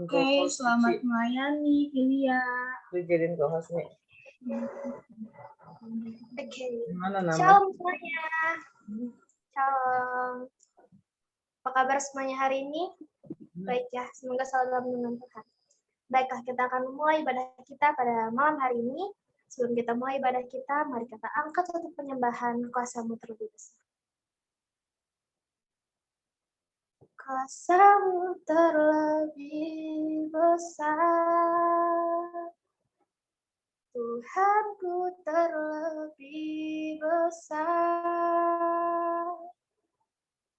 Oke, selamat melayani, Filia. Dijadiin co-host nih. Oke. Gimana nama? Shalom semuanya. Shalom. Apa kabar semuanya hari ini? Baik ya, semoga selalu dalam lindungan Tuhan. Baiklah, kita akan memulai ibadah kita pada malam hari ini. Sebelum kita mulai ibadah kita, mari kita angkat satu penyembahan kuasa-Mu terlebih besar. Kuasa-Mu terlebih besar, Tuhanku terlebih besar,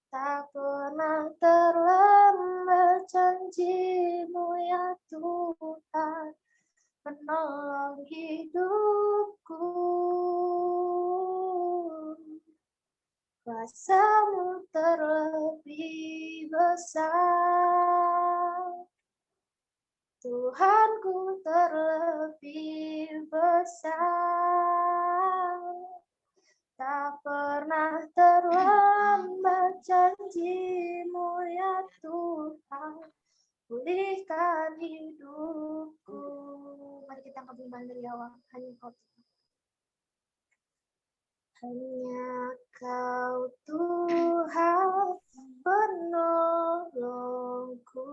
tak pernah terlambat janji-Mu ya Tuhan, menolong hidupku. Kuasa-Mu terlebih besar, Tuhanku terlebih besar, tak pernah terlambat janji-Mu ya Tuhan, pulihkan hidupku. Mari kita kembali dari awal, hanya Kau Tuhan. Hanya Kau Tuhan penolongku,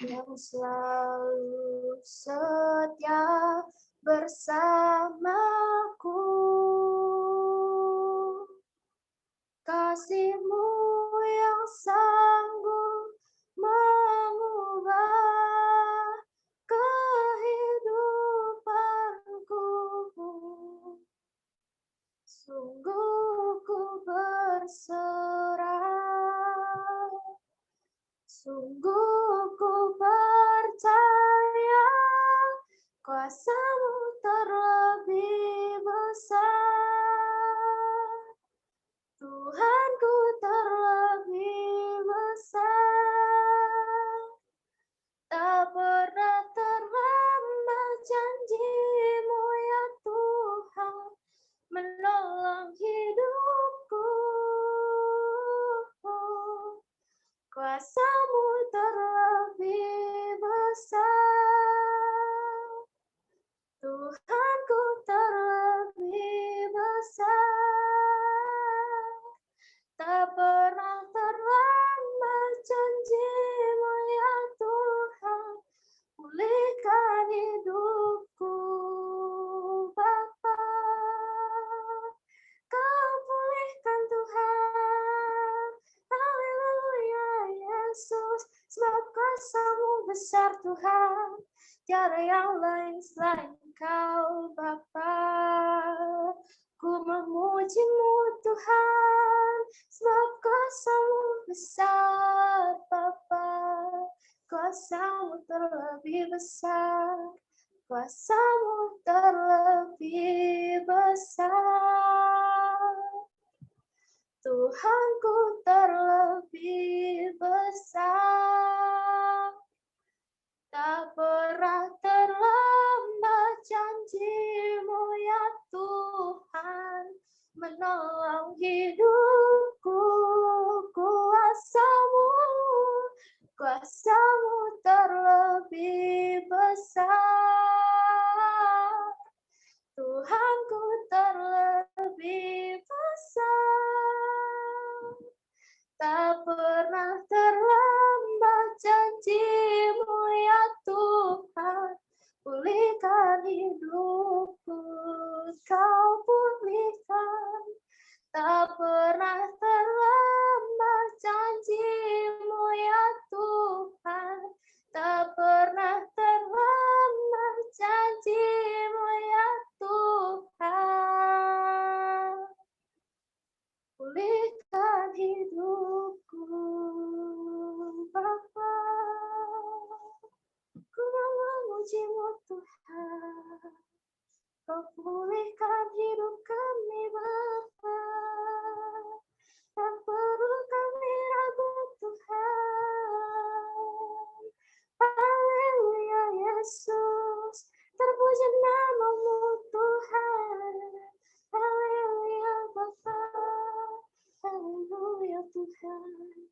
yang selalu setia bersamaku. Kasih-Mu yang sanggup mengubah kehidupanku. Sungguh ku berserah, sungguh ku percaya, kuasa-Mu terlebih besar, Tuhanku terlebih besar, tak pernah terlambat janji-Mu ya Tuhan, menolong hidupku. Kuasa-Mu terlebih besar, Tuhanku terlebih besar, tak pernah terlambat janji-Mu ya Tuhan, pulihkan hidupku. Bapa, Kau pulihkan Tuhan, haleluya Yesus, sebab kuasa-Mu besar Tuhan, tiada yang lain selain Kau Bapa. Ku memuji-Mu Tuhan, sebab kuasa-Mu besar Bapa, kuasa-Mu terlebih besar, kuasa-Mu terlebih besar, Tuhanku terlebih besar, tak pernah terlambat janji-Mu ya Tuhan, menolong hidupku. Kuasa-Mu terlebih besar, Tuhanku terlebih besar, tak pernah terlambat janji-Mu ya Tuhan, pulihkan hidupku. Kau pulihkan, tak pernah terlambat Haleluya Tuhan.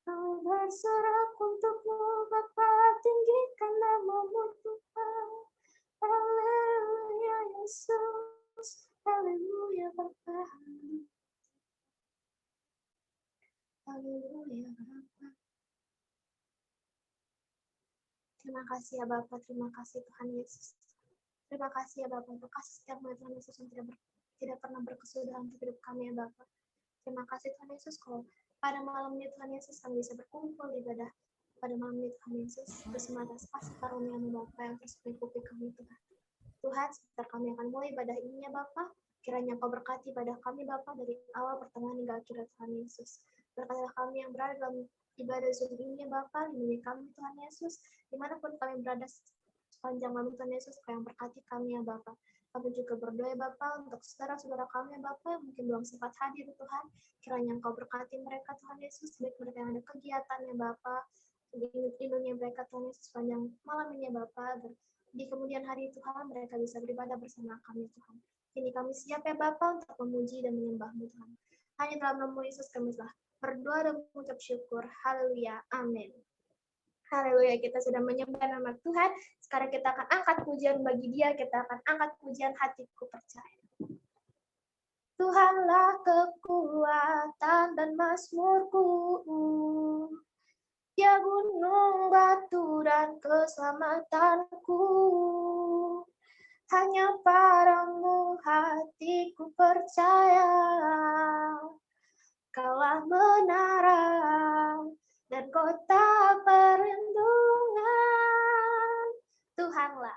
Kami bersorak untuk-Mu Bapa, tinggikan nama-Mu Tuhan. Haleluya Yesus, haleluya Bapa. Haleluya Bapa. Terima kasih ya Bapa, terima kasih Tuhan Yesus. Terima kasih ya Bapa untuk kasih setiap Tuhan Yesus yang tidak pernah berkesudahan untuk hidup kami ya Bapa. Terima kasih Tuhan Yesus kalau pada malam ini Tuhan Yesus kami bisa berkumpul di ibadah. Pada malam ini Tuhan Yesus bersama atas kasih karunia-Mu Bapa yang terus mengikuti kami Tuhan. Tuhan, sebentar kami akan mulai ibadah ini ya Bapa. Kiranya Engkau berkati ibadah kami Bapa dari awal pertengahan hingga akhir Tuhan Yesus. Berkatilah kami yang berada dalam ibadah Zoom ini ya Bapa, lindungi kami Tuhan Yesus. Dimanapun kami berada sepanjang malam Tuhan Yesus, Kau yang berkati kami ya Bapa. Kami juga berdoa ya Bapa untuk saudara-saudara kami ya Bapa yang mungkin belum sempat hadir Tuhan. Kiranya Engkau berkati mereka Tuhan Yesus, baik mereka yang ada kegiatan ya Bapa. Lindungi mereka Tuhan Yesus sepanjang malam ini ya Bapa. Di kemudian hari Tuhan mereka bisa beribadah bersama kami Tuhan. Kini kami siap ya Bapa untuk memuji dan menyembah-Mu Tuhan. Hanya dalam nama Yesus kami telah berdoa dan mengucap syukur. Haleluya. Amin. Haleluya, kita sudah menyembah nama Tuhan. Sekarang kita akan angkat pujian bagi Dia. Kita akan angkat pujian hatiku percaya. Tuhanlah kekuatan dan mazmurku. Dia gunung, batu, dan keselamatanku. Hanya padamu hatiku percaya. Kaulah menara dan kota perlindungan. Tuhanlah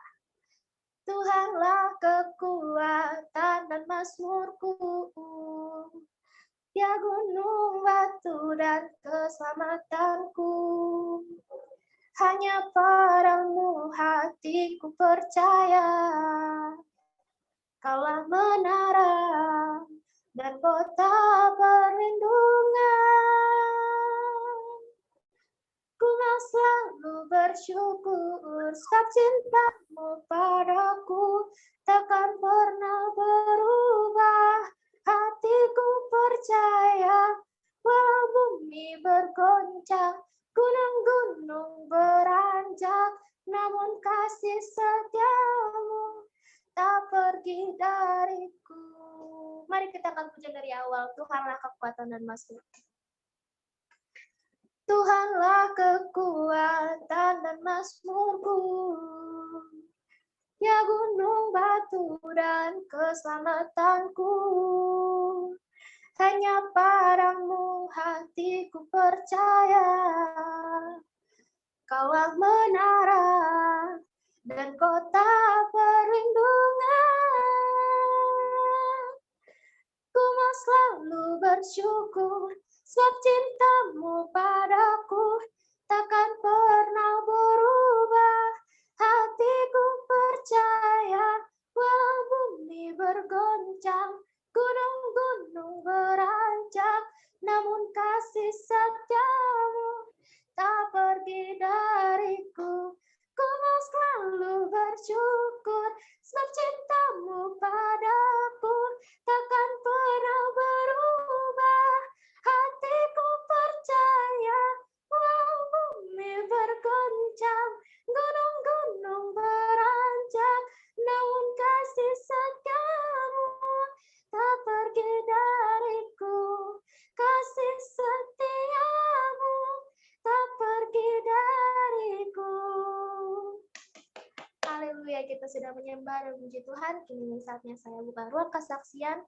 kekuatan dan mazmurku. Dia gunung, batu, dan keselamatanku. Hanya padamu hatiku percaya. Kaulah menara dan kota perlindungan. Ku mau selalu bersyukur sebab cinta-Mu padaku takkan pernah berubah. Hatiku percaya walau bumi bergoncang, gunung-gunung beranjak, namun kasih setia-Mu tak pergi dariku. Mari kita akan puji dari awal. Tuhanlah kekuatan dan mazmur. Tuhanlah kekuatan dan mazmurku. Ya gunung, batu, dan keselamatanku. Hanya padamu hatiku percaya. Kaulah menara dan kota perlindungan. Ku mau selalu bersyukur sebab cinta-Mu padaku takkan pernah berubah. Hatiku percaya walau bumi bergoncang, gunung-gunung beranjak, namun kasih setia-Mu tak pergi dariku. Ku mau selalu bersyukur sebab cinta-Mu padaku takkan pernah berubah. Hatiku percaya walau bumi bergoncang, gunung-gunung beranjak, namun kasih setia-Mu tak pergi dariku. Kasih setia-Mu tak pergi dariku. Haleluya, kita sudah menyembah dan memuji Tuhan. Kini saatnya saya buka ruang kesaksian.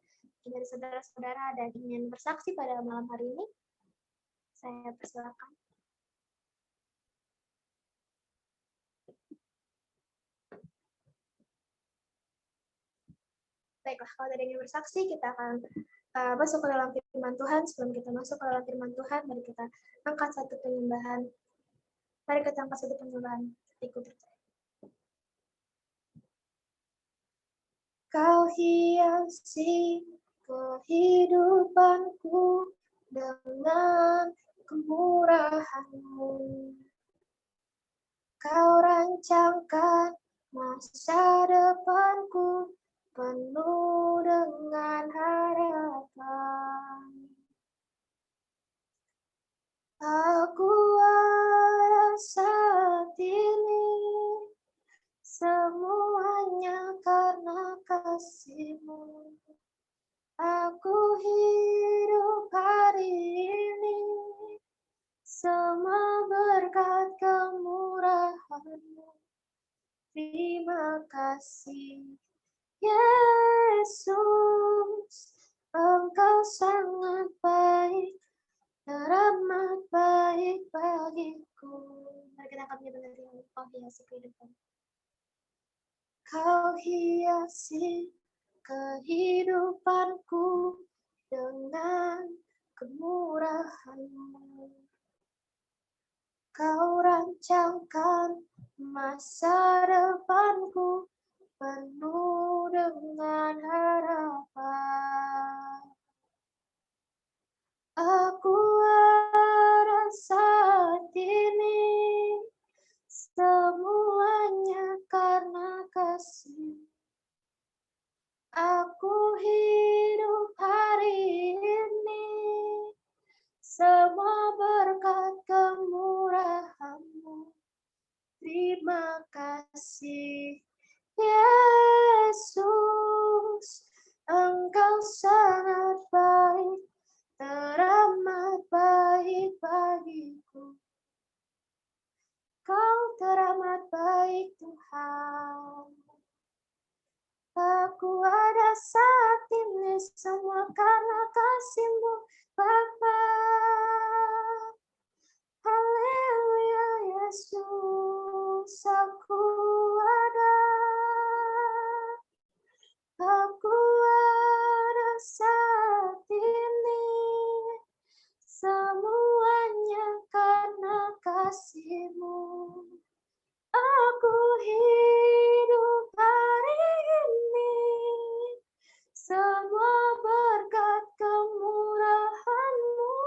Dari saudara-saudara dan ingin bersaksi pada malam hari ini, saya persilakan. Baiklah, kalau ada yang ingin bersaksi, kita akan masuk ke dalam firman Tuhan. Sebelum kita masuk ke dalam firman Tuhan, mari kita angkat satu penyembahan. Mari kita angkat satu penyembahan. Ikut percaya. Kau hiasi kehidupanku dengan kemurahan-Mu. Kau rancangkan masa depanku penuh dengan harapan. Aku ada saat ini, semuanya karena kasih-Mu. Aku hidup hari ini, semua berkat kemurahan-Mu. Terima kasih, Yesus, Engkau sangat baik, teramat baik bagiku. Mari kita akan menyebut yang Kau hiasi kehidupan. Kau hiasi kehidupanku dengan kemurahan-Mu. Kau rancangkan masa depanku penuh dengan harapan. Aku ada saat ini, semuanya karena kasih. Aku hidup hari ini, semua berkat kemurahan-Mu. Terima kasih, Yesus, Engkau sangat baik, teramat baik bagiku. Kau teramat baik, Tuhan. Aku ada saat ini semua karena kasih-Mu, Bapa. Haleluya, Yesus, aku ada. Aku ada saat ini, semuanya karena kasih-Mu. Aku hidup hari ini, semua berkat kemurahan-Mu.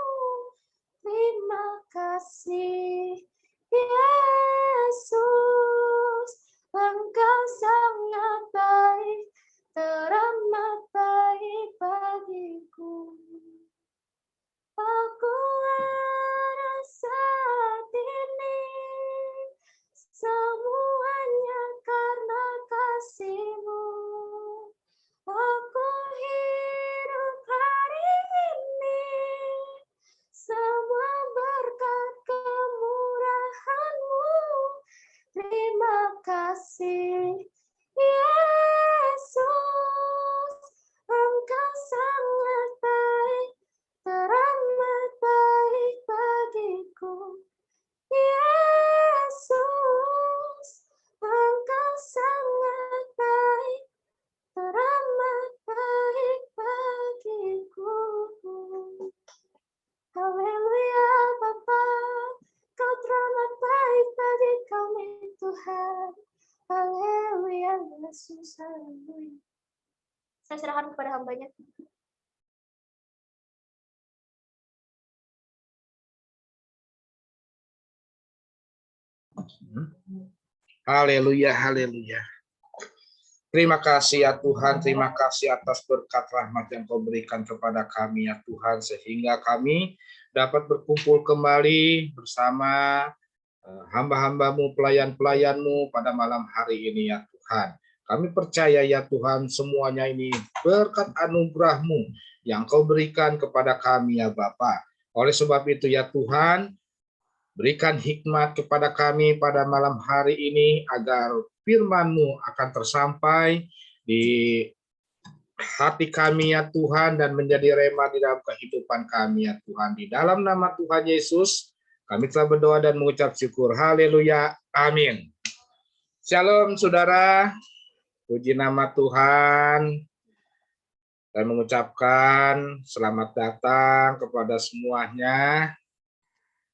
Terima kasih, Yesus, Engkau sangat baik, teramat baik bagiku. Aku ada saat ini, semuanya karena kasih-Mu. Aku hidup hari ini, semua berkat kemurahan-Mu. Terima kasih, Yesus, Engkau sangat baik, teramat baik bagiku. Yesus, Engkau sangat baik, teramat baik bagiku. Haleluya, Bapa, Kau teramat baik bagi kami, Tuhan. Haleluya, Yesus, haleluya. Saya serahkan kepada hamba-Nya. Haleluya, haleluya. Terima kasih ya Tuhan, terima kasih atas berkat rahmat yang Kau berikan kepada kami ya Tuhan, sehingga kami dapat berkumpul kembali bersama hamba-hamba-Mu, pelayan-pelayan-Mu pada malam hari ini ya Tuhan. Kami percaya ya Tuhan, semuanya ini berkat anugerah-Mu yang Kau berikan kepada kami ya Bapa. Oleh sebab itu ya Tuhan, berikan hikmat kepada kami pada malam hari ini agar firman-Mu akan tersampai di hati kami ya Tuhan dan menjadi rema di dalam kehidupan kami ya Tuhan. Di dalam nama Tuhan Yesus, kami telah berdoa dan mengucap syukur. Haleluya. Amin. Shalom saudara. Puji nama Tuhan. Dan mengucapkan selamat datang kepada semuanya.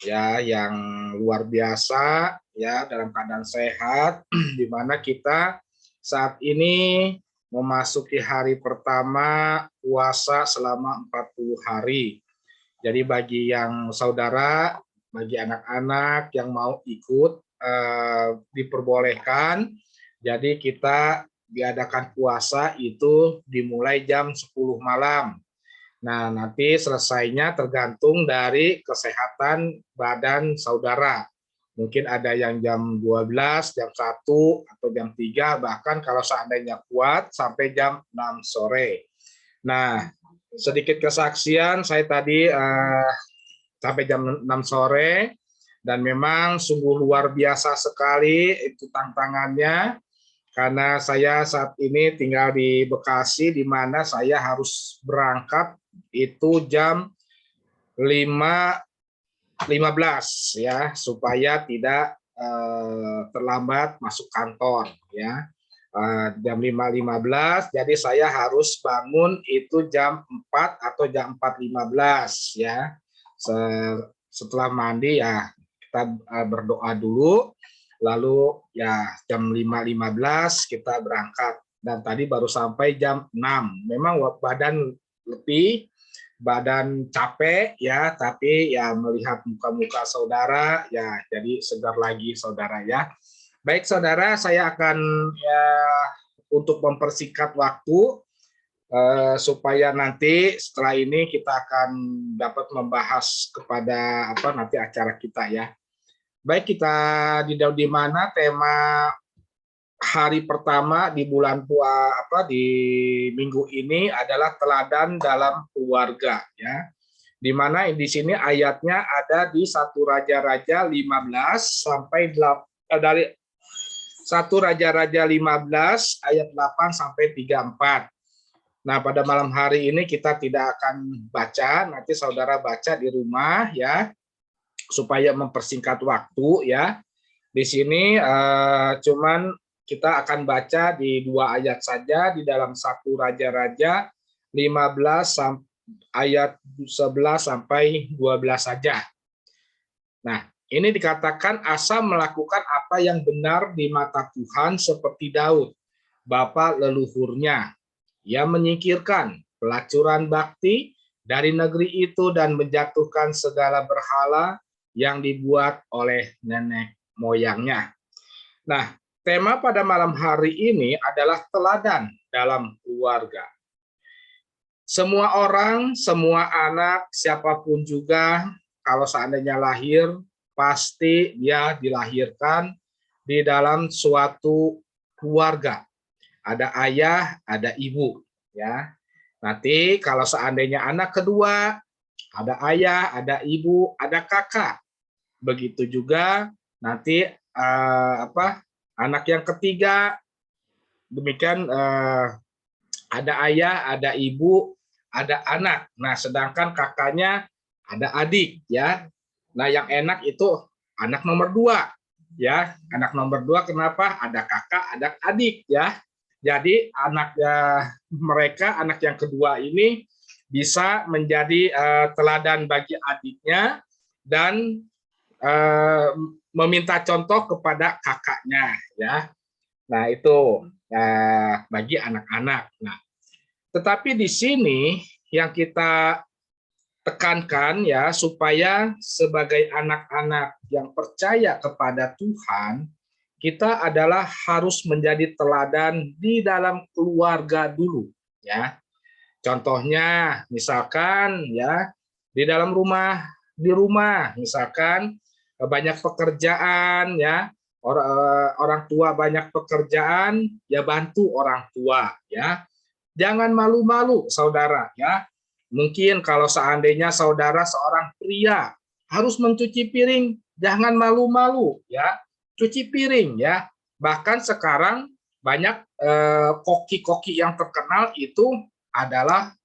Ya, yang luar biasa ya, dalam keadaan sehat, di mana kita saat ini memasuki hari pertama puasa selama 40 hari. Jadi bagi yang saudara, bagi anak-anak yang mau ikut diperbolehkan. Jadi kita diadakan puasa itu dimulai jam 10 malam. Nah, nanti selesainya tergantung dari kesehatan badan saudara. Mungkin ada yang jam 12, jam 1, atau jam 3, bahkan kalau seandainya kuat sampai jam 6 sore. Nah, sedikit kesaksian, saya tadi sampai jam 6 sore, dan memang sungguh luar biasa sekali itu tantangannya, karena saya saat ini tinggal di Bekasi, di mana saya harus berangkat itu jam 5.15 ya, supaya tidak terlambat masuk kantor ya. Jam 5.15, jadi saya harus bangun itu jam 4 atau jam 4.15 ya. Setelah mandi ya kita berdoa dulu, lalu ya jam 5.15 kita berangkat, dan tadi baru sampai jam 6. Memang badan capek ya, tapi ya melihat muka-muka saudara ya jadi segar lagi saudara ya. Baik saudara, saya akan ya untuk mempersingkat waktu supaya nanti setelah ini kita akan dapat membahas kepada nanti acara kita ya. Baik, kita di mana tema hari pertama di bulan di minggu ini adalah teladan dalam keluarga ya. Di mana di sini ayatnya ada di 1 Raja-Raja 15 sampai dari 1 Raja-Raja 15 ayat 8 sampai 34. Nah, pada malam hari ini kita tidak akan baca, nanti saudara baca di rumah ya, supaya mempersingkat waktu ya. Di sini cuman kita akan baca di 2 ayat saja di dalam 1 Raja-Raja 15 ayat 11 sampai 12 saja. Nah, ini dikatakan Asa melakukan apa yang benar di mata Tuhan seperti Daud, bapa leluhurnya. Ia menyingkirkan pelacuran bakti dari negeri itu dan menjatuhkan segala berhala yang dibuat oleh nenek moyangnya. Nah, tema pada malam hari ini adalah teladan dalam keluarga. Semua orang, semua anak, siapapun juga, kalau seandainya lahir, pasti dia dilahirkan di dalam suatu keluarga. Ada ayah, ada ibu, ya. Nanti kalau seandainya anak kedua, ada ayah, ada ibu, ada kakak. Begitu juga nanti anak yang ketiga, demikian ada ayah, ada ibu, ada anak. Nah, sedangkan kakaknya ada adik, ya. Nah, yang enak itu anak nomor 2, ya. Anak nomor 2 kenapa? Ada kakak, ada adik, ya. Jadi mereka anak yang kedua ini bisa menjadi teladan bagi adiknya dan meminta contoh kepada kakaknya, ya. Nah, itu bagi anak-anak. Nah, tetapi di sini yang kita tekankan ya, supaya sebagai anak-anak yang percaya kepada Tuhan, kita adalah harus menjadi teladan di dalam keluarga dulu, ya. Contohnya misalkan ya di dalam rumah, misalkan banyak pekerjaan ya, orang tua banyak pekerjaan, ya bantu orang tua ya. Jangan malu-malu saudara ya. Mungkin kalau seandainya saudara seorang pria harus mencuci piring, jangan malu-malu ya. Cuci piring ya. Bahkan sekarang banyak koki-koki yang terkenal itu adalah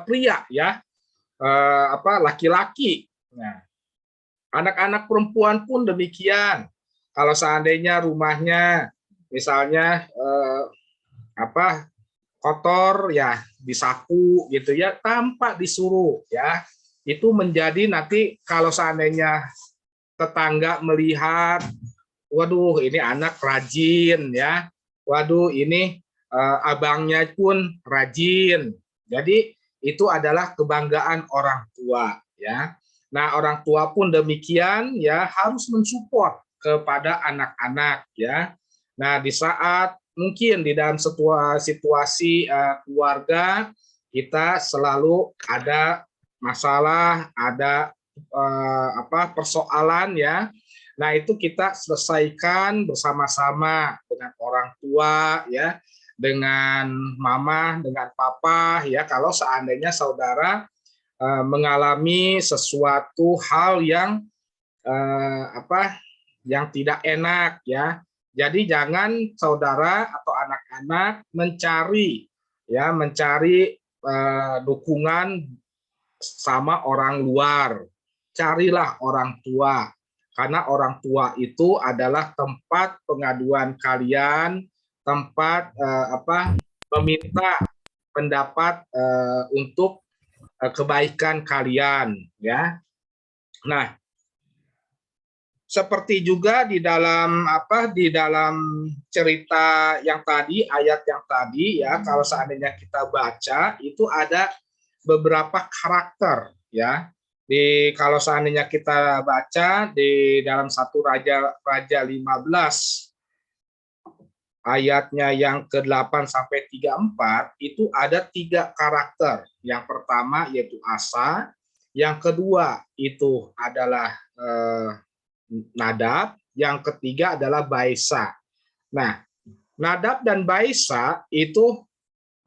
pria ya. Laki-laki. Nah, anak-anak perempuan pun demikian. Kalau seandainya rumahnya misalnya kotor ya disapu gitu ya, tanpa disuruh ya. Itu menjadi nanti kalau seandainya tetangga melihat, waduh ini anak rajin ya. Waduh ini abangnya pun rajin. Jadi itu adalah kebanggaan orang tua ya. Nah, orang tua pun demikian ya, harus mensupport kepada anak-anak ya. Nah, di saat mungkin di dalam situasi keluarga kita selalu ada masalah, ada persoalan ya. Nah, itu kita selesaikan bersama-sama dengan orang tua ya, dengan mama, dengan papa ya. Kalau seandainya saudara mengalami sesuatu hal yang yang tidak enak ya. Jadi jangan saudara atau anak-anak mencari dukungan sama orang luar. Carilah orang tua, karena orang tua itu adalah tempat pengaduan kalian, tempat meminta pendapat untuk kebaikan kalian ya. Nah, seperti juga di dalam cerita yang tadi, ayat yang tadi ya, kalau seandainya kita baca itu ada beberapa karakter ya. Kalau seandainya kita baca di dalam 1 Raja 15 ayatnya yang ke-8 sampai 34 itu ada 3 karakter. Yang pertama yaitu Asa, yang kedua itu adalah Nadab, yang ketiga adalah Baisa. Nah, Nadab dan Baisa itu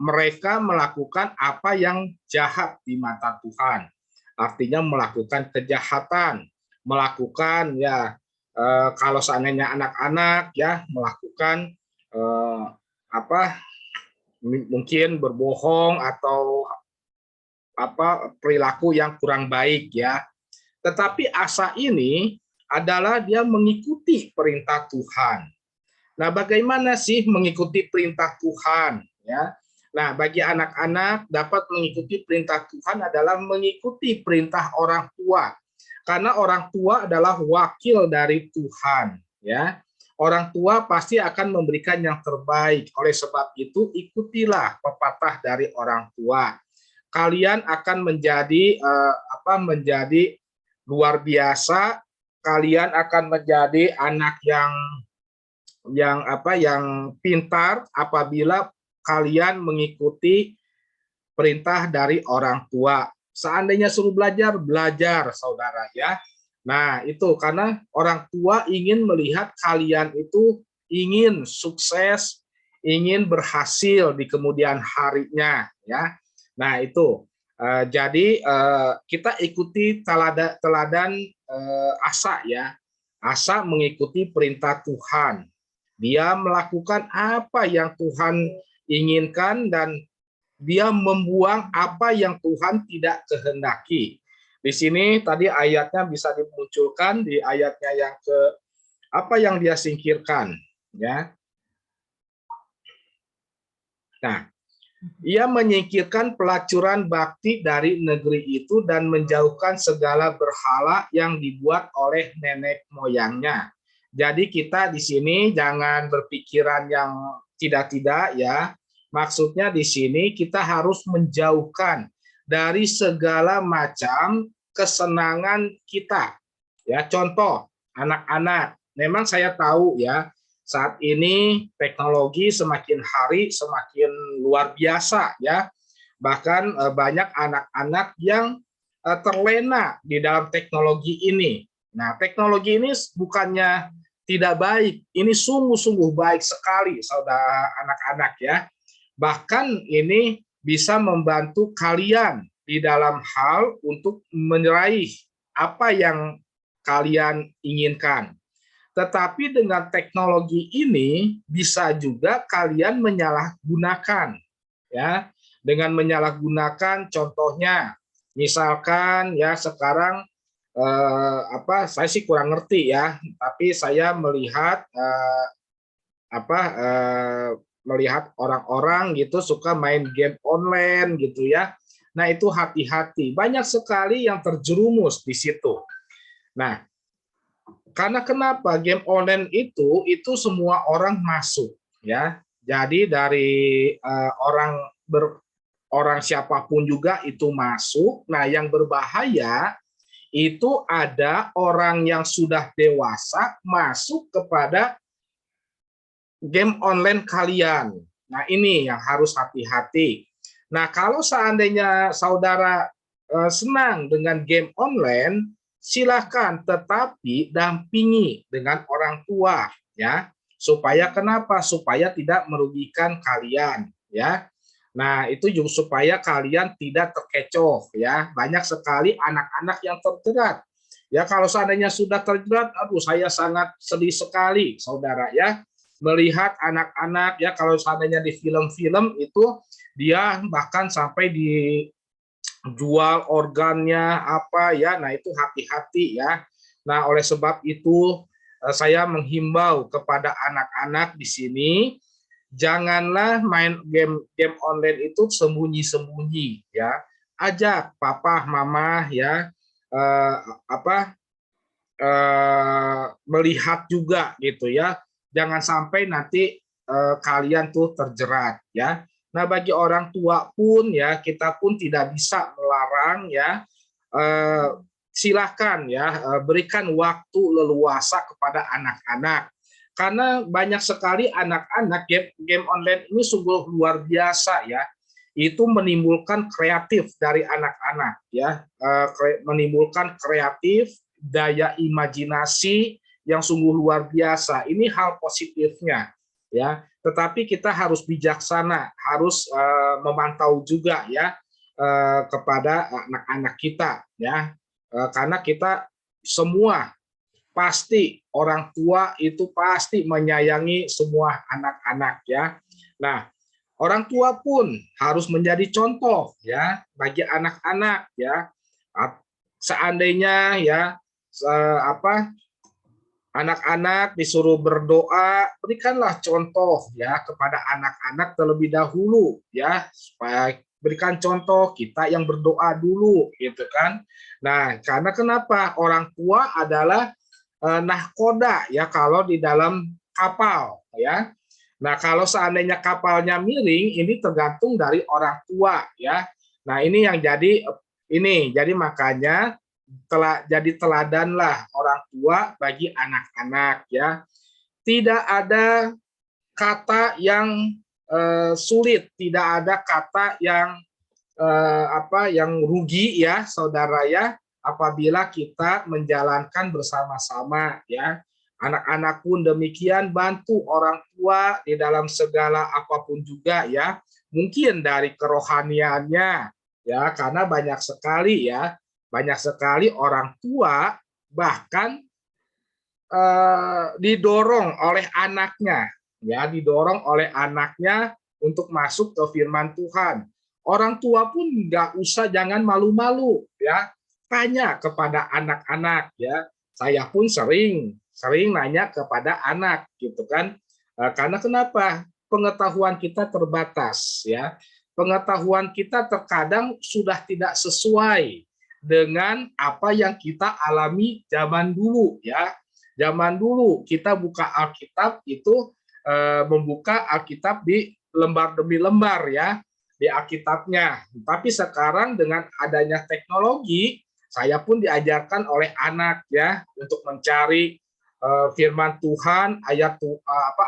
mereka melakukan apa yang jahat di mata Tuhan. Artinya melakukan kejahatan, melakukan ya kalau seandainya anak-anak ya melakukan mungkin berbohong atau perilaku yang kurang baik ya. Tetapi Asa ini adalah dia mengikuti perintah Tuhan. Nah, bagaimana sih mengikuti perintah Tuhan ya? Nah, bagi anak-anak dapat mengikuti perintah Tuhan adalah mengikuti perintah orang tua. Karena orang tua adalah wakil dari Tuhan ya. Orang tua pasti akan memberikan yang terbaik. Oleh sebab itu ikutilah pepatah dari orang tua. Kalian akan menjadi menjadi luar biasa. Kalian akan menjadi anak yang pintar apabila kalian mengikuti perintah dari orang tua. Seandainya suruh belajar, belajar saudara ya. Nah, itu karena orang tua ingin melihat kalian itu ingin sukses, ingin berhasil di kemudian harinya ya. Nah, itu jadi kita ikuti teladan Asa ya. Asa mengikuti perintah Tuhan. Dia melakukan apa yang Tuhan inginkan dan dia membuang apa yang Tuhan tidak kehendaki. Di sini tadi ayatnya bisa dimunculkan di ayatnya yang ke apa yang dia singkirkan ya. Nah, ia menyingkirkan pelacuran bakti dari negeri itu dan menjauhkan segala berhala yang dibuat oleh nenek moyangnya. Jadi kita di sini jangan berpikiran yang tidak-tidak ya. Maksudnya di sini kita harus menjauhkan dari segala macam kesenangan kita. Ya, contoh anak-anak. Memang saya tahu ya, saat ini teknologi semakin hari semakin luar biasa ya. Bahkan banyak anak-anak yang terlena di dalam teknologi ini. Nah, teknologi ini bukannya tidak baik, ini sungguh-sungguh baik sekali saudara anak-anak ya. Bahkan ini bisa membantu kalian di dalam hal untuk meraih apa yang kalian inginkan. Tetapi dengan teknologi ini bisa juga kalian menyalahgunakan ya. Dengan menyalahgunakan contohnya misalkan ya sekarang saya sih kurang ngerti ya, tapi saya melihat melihat orang-orang gitu suka main game online gitu ya. Nah, itu hati-hati. Banyak sekali yang terjerumus di situ. Nah, karena kenapa game online itu semua orang masuk ya. Jadi dari orang siapapun juga itu masuk. Nah, yang berbahaya itu ada orang yang sudah dewasa masuk kepada game online kalian. Nah, ini yang harus hati-hati. Nah, kalau seandainya saudara senang dengan game online, silahkan, tetapi dampingi dengan orang tua, ya. Supaya kenapa? Supaya tidak merugikan kalian, ya. Nah, itu juga supaya kalian tidak terkecoh, ya. Banyak sekali anak-anak yang terjerat. Ya, kalau seandainya sudah terjerat, aduh, saya sangat sedih sekali, saudara, ya. Melihat anak-anak, ya, kalau seandainya di film-film itu dia bahkan sampai dijual organnya apa, ya. Nah, itu hati-hati, ya. Nah, oleh sebab itu saya menghimbau kepada anak-anak di sini, janganlah main game online itu sembunyi-sembunyi, ya. Ajak papa, mama, ya, apa, melihat juga gitu, ya. Jangan sampai nanti kalian tuh terjerat, ya. Nah, bagi orang tua pun, ya, kita pun tidak bisa melarang, ya. Silahkan, ya, berikan waktu leluasa kepada anak-anak, karena banyak sekali anak-anak game online ini sungguh luar biasa, ya. Itu menimbulkan kreatif dari anak-anak, ya, menimbulkan kreatif, daya imajinasi yang sungguh luar biasa. Ini hal positifnya, ya. Tetapi kita harus bijaksana, harus memantau juga, ya, kepada anak-anak kita, ya. Karena kita semua pasti, orang tua itu pasti menyayangi semua anak-anak, ya. Nah, orang tua pun harus menjadi contoh, ya, bagi anak-anak, ya. Seandainya, ya, apa, anak-anak disuruh berdoa, berikanlah contoh, ya, kepada anak-anak terlebih dahulu, ya, supaya berikan contoh, kita yang berdoa dulu, gitu kan. Nah, karena kenapa? Orang tua adalah nahkoda, ya, kalau di dalam kapal, ya. Nah, kalau seandainya kapalnya miring, ini tergantung dari orang tua, ya. Nah, ini yang jadi makanya jadi teladanlah orang tua bagi anak-anak, ya. Tidak ada kata yang sulit, tidak ada kata yang yang rugi, ya, saudara, ya, apabila kita menjalankan bersama-sama, ya. Anak-anak pun demikian, bantu orang tua di dalam segala apapun juga, ya. Mungkin dari kerohaniannya, ya, karena banyak sekali orang tua bahkan didorong oleh anaknya, ya, didorong oleh anaknya untuk masuk ke firman Tuhan. Orang tua pun jangan malu-malu, ya, tanya kepada anak-anak, ya. Saya pun sering nanya kepada anak, gitu kan. Karena kenapa? Pengetahuan kita terbatas, ya. Pengetahuan kita terkadang sudah tidak sesuai dengan apa yang kita alami zaman dulu, ya. Zaman dulu kita buka Alkitab itu membuka Alkitab di lembar demi lembar, ya, di Alkitabnya. Tapi sekarang dengan adanya teknologi, saya pun diajarkan oleh anak, ya, untuk mencari firman Tuhan,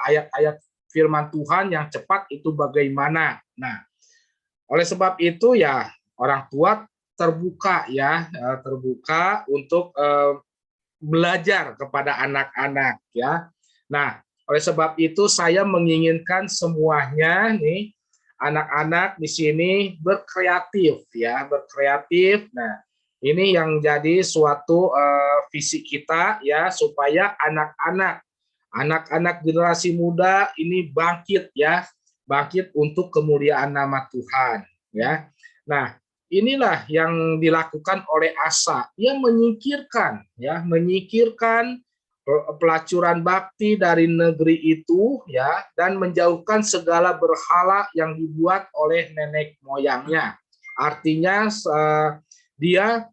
ayat-ayat firman Tuhan yang cepat itu bagaimana. Nah, oleh sebab itu, ya, orang tua terbuka, ya, terbuka untuk belajar kepada anak-anak, ya. Nah, oleh sebab itu saya menginginkan semuanya nih anak-anak di sini berkreatif, ya, berkreatif. Nah, ini yang jadi suatu visi kita, ya, supaya anak-anak generasi muda ini bangkit, ya, bangkit untuk kemuliaan nama Tuhan, ya. Nah, inilah yang dilakukan oleh Asa. Ia menyingkirkan, ya, pelacuran bakti dari negeri itu, ya, dan menjauhkan segala berhala yang dibuat oleh nenek moyangnya. Artinya dia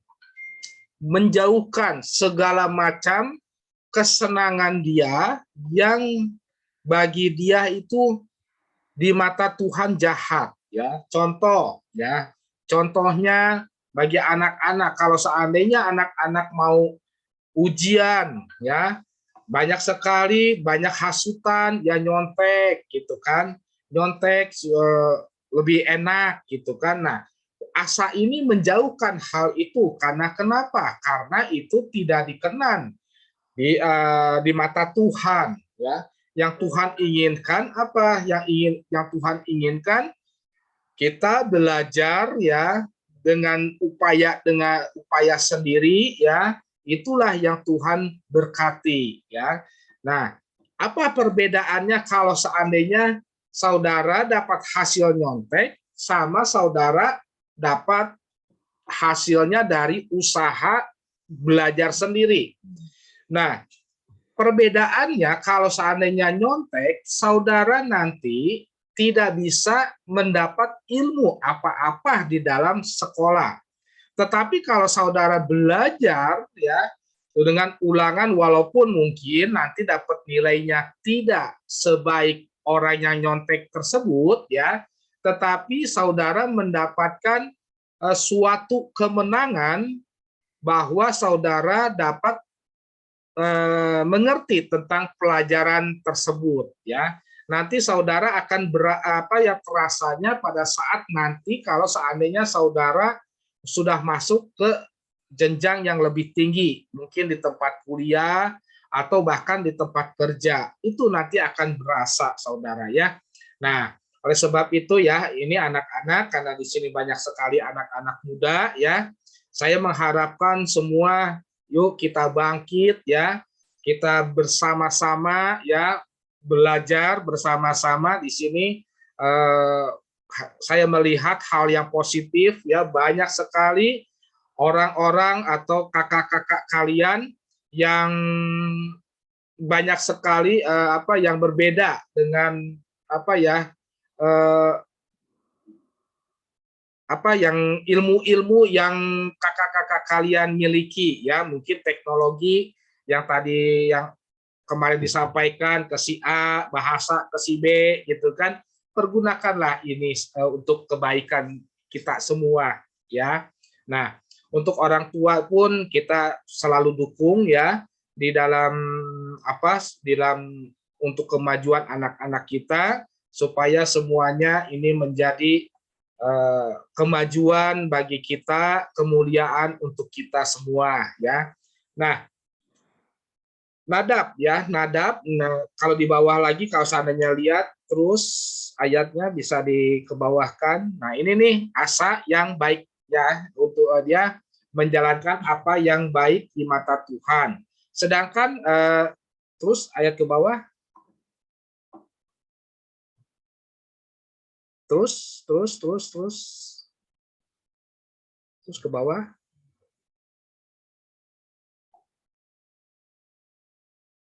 menjauhkan segala macam kesenangan dia yang bagi dia itu di mata Tuhan jahat, ya. Contohnya bagi anak-anak, kalau seandainya anak-anak mau ujian, ya, banyak sekali, banyak hasutan, ya, nyontek, gitu kan, nyontek lebih enak gitu kan. Nah, asa ini menjauhkan hal itu karena kenapa? Karena itu tidak dikenan di mata Tuhan, ya. Yang Tuhan inginkan apa? Yang Tuhan inginkan kita belajar ya dengan upaya sendiri ya. Itulah yang Tuhan berkati ya. Nah, apa perbedaannya kalau seandainya saudara dapat hasil nyontek sama saudara dapat hasilnya dari usaha belajar sendiri? Nah, perbedaannya kalau seandainya nyontek, saudara nanti tidak bisa mendapat ilmu apa-apa di dalam sekolah. Tetapi kalau saudara belajar ya dengan ulangan, walaupun mungkin nanti dapat nilainya tidak sebaik orang yang nyontek tersebut ya, tetapi saudara mendapatkan suatu kemenangan bahwa saudara dapat mengerti tentang pelajaran tersebut ya. Nanti saudara akan terasanya pada saat nanti kalau seandainya saudara sudah masuk ke jenjang yang lebih tinggi, mungkin di tempat kuliah atau bahkan di tempat kerja, itu nanti akan berasa saudara ya. Nah, oleh sebab itu ya, ini anak-anak, karena di sini banyak sekali anak-anak muda ya, saya mengharapkan semua yuk kita bangkit ya, kita bersama-sama ya belajar bersama-sama di sini. Saya melihat hal yang positif ya, banyak sekali orang-orang atau kakak-kakak kalian yang banyak sekali yang berbeda dengan yang ilmu-ilmu yang kakak-kakak kalian miliki ya, mungkin teknologi yang tadi yang kemarin disampaikan ke si A, bahasa ke si B gitu kan, pergunakanlah ini untuk kebaikan kita semua ya. Nah, untuk orang tua pun kita selalu dukung ya di dalam untuk kemajuan anak-anak kita supaya semuanya ini menjadi kemajuan bagi kita, kemuliaan untuk kita semua ya. Nah, Nadab ya, Nadab. Nah, kalau di bawah lagi kalau seandainya lihat terus ayatnya bisa dikebawahkan. Nah, ini nih asa yang baik ya untuk dia menjalankan apa yang baik di mata Tuhan. Sedangkan terus ayat ke bawah. Terus ke bawah.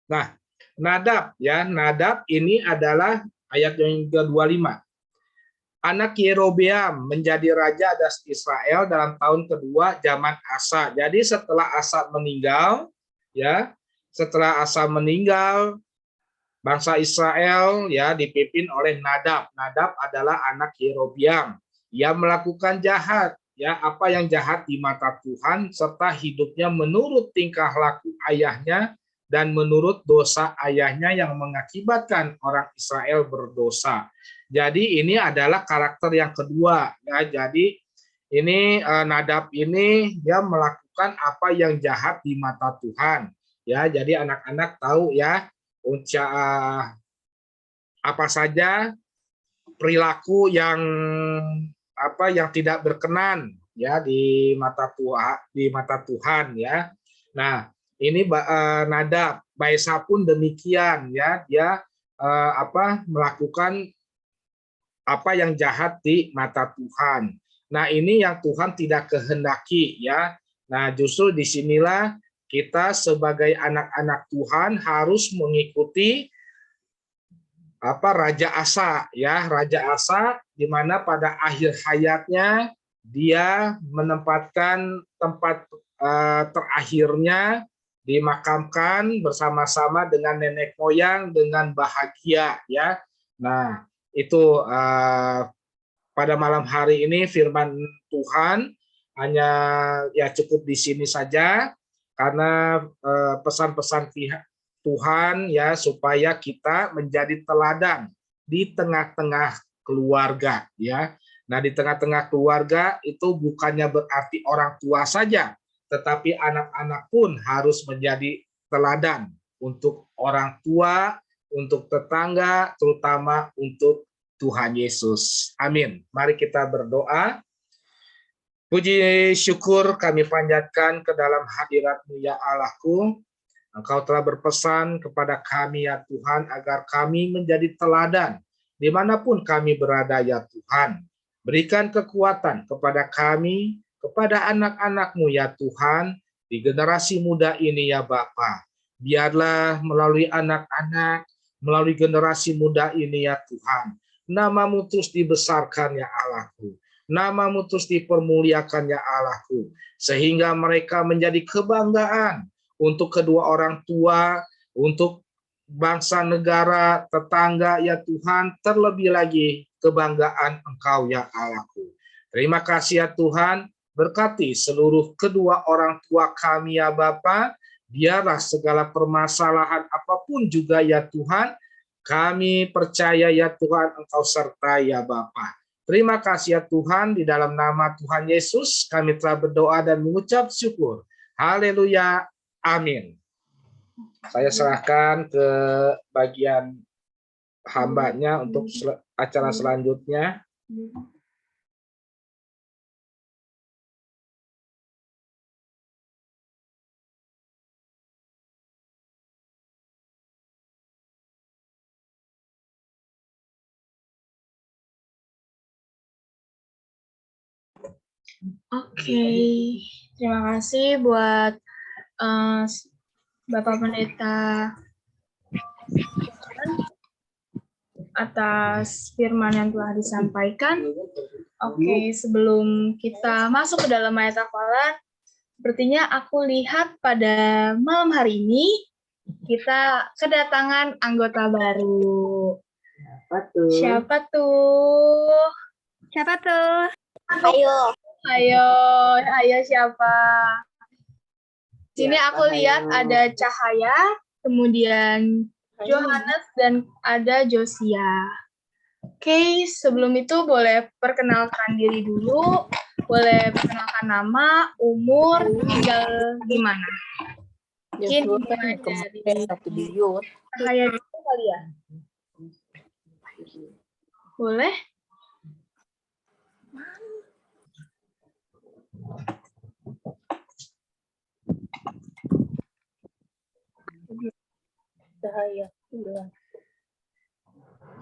Nah, Nadab ya, Nadab ini adalah ayat yang ke-25. Anak Yerobeam menjadi raja atas Israel dalam tahun kedua zaman Asa. Jadi setelah Asa meninggal ya, bangsa Israel ya dipimpin oleh Nadab. Nadab adalah anak Yerobeam. Ia melakukan jahat ya, apa yang jahat di mata Tuhan serta hidupnya menurut tingkah laku ayahnya dan menurut dosa ayahnya yang mengakibatkan orang Israel berdosa. Jadi ini adalah karakter yang kedua ya. Jadi ini Nadab ini dia melakukan apa yang jahat di mata Tuhan ya. Jadi anak-anak tahu ya apa saja perilaku yang tidak berkenan ya di mata Tuhan ya. Nah, ini Nadab, Baesa pun demikian ya, dia melakukan apa yang jahat di mata Tuhan. Nah, ini yang Tuhan tidak kehendaki ya. Nah, justru disinilah kita sebagai anak-anak Tuhan harus mengikuti Raja Asa ya, Raja Asa di mana pada akhir hayatnya dia menempatkan tempat terakhirnya dimakamkan bersama-sama dengan nenek moyang dengan bahagia ya. Nah, itu pada malam hari ini firman Tuhan hanya ya cukup di sini saja karena pesan-pesan Tuhan ya supaya kita menjadi teladan di tengah-tengah keluarga, ya. Nah, di tengah-tengah keluarga itu bukannya berarti orang tua saja, tetapi anak-anak pun harus menjadi teladan untuk orang tua, untuk tetangga, terutama untuk Tuhan Yesus. Amin. Mari kita berdoa. Puji syukur kami panjatkan ke dalam hadirat-Mu ya Allahku. Engkau telah berpesan kepada kami ya Tuhan agar kami menjadi teladan dimanapun kami berada ya Tuhan. Berikan kekuatan kepada kami, kepada anak-anak-Mu ya Tuhan, di generasi muda ini ya Bapa. Biarlah melalui anak-anak, melalui generasi muda ini ya Tuhan, nama-Mu terus dibesarkan ya Allahku. Nama-Mu terus dipermuliakan ya Allahku. Sehingga mereka menjadi kebanggaan untuk kedua orang tua, untuk bangsa, negara, tetangga ya Tuhan, terlebih lagi kebanggaan Engkau ya Allahku. Terima kasih ya Tuhan, berkati seluruh kedua orang tua kami ya Bapa. Biarlah segala permasalahan apapun juga ya Tuhan, kami percaya ya Tuhan Engkau sertai ya Bapa. Terima kasih ya Tuhan, di dalam nama Tuhan Yesus kami telah berdoa dan mengucap syukur. Haleluya. Amin. Saya serahkan ke bagian hambanya untuk acara selanjutnya. Oke, terima kasih buat Bapak Pendeta atas firman yang telah disampaikan. Oke, sebelum kita masuk ke dalam ayat hafalan, sepertinya aku lihat pada malam hari ini kita kedatangan anggota baru. Siapa tuh? Siapa tuh? Ayo siapa? Sini aku lihat ada Cahaya, kemudian Johannes dan ada Josia. Oke, sebelum itu boleh perkenalkan diri dulu, boleh perkenalkan nama, umur, tinggal di mana. Mungkin dimulai dari Cahaya dulu kali ya. Boleh? Cahaya.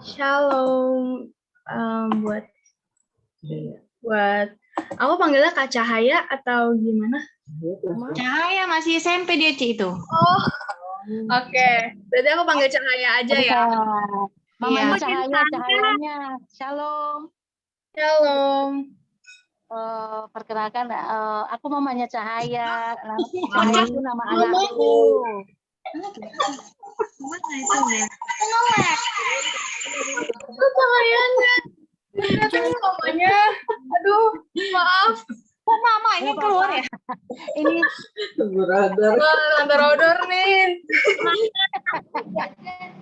Shalom. Buat aku panggilnya Kak Cahaya atau gimana? Cahaya masih SMP dia, Ci, itu. Oh, oke. Berarti aku panggil Cahaya aja ya. Mamanya Iya. Cahayanya. Shalom. Shalom. Perkenalkan, aku mamanya Cahaya. Cahaya itu nama anakku. Cahayanya. Ternyata ini mamanya. Aduh, maaf. Oh, mama ini keluar ya? Ini Lantar odor nih.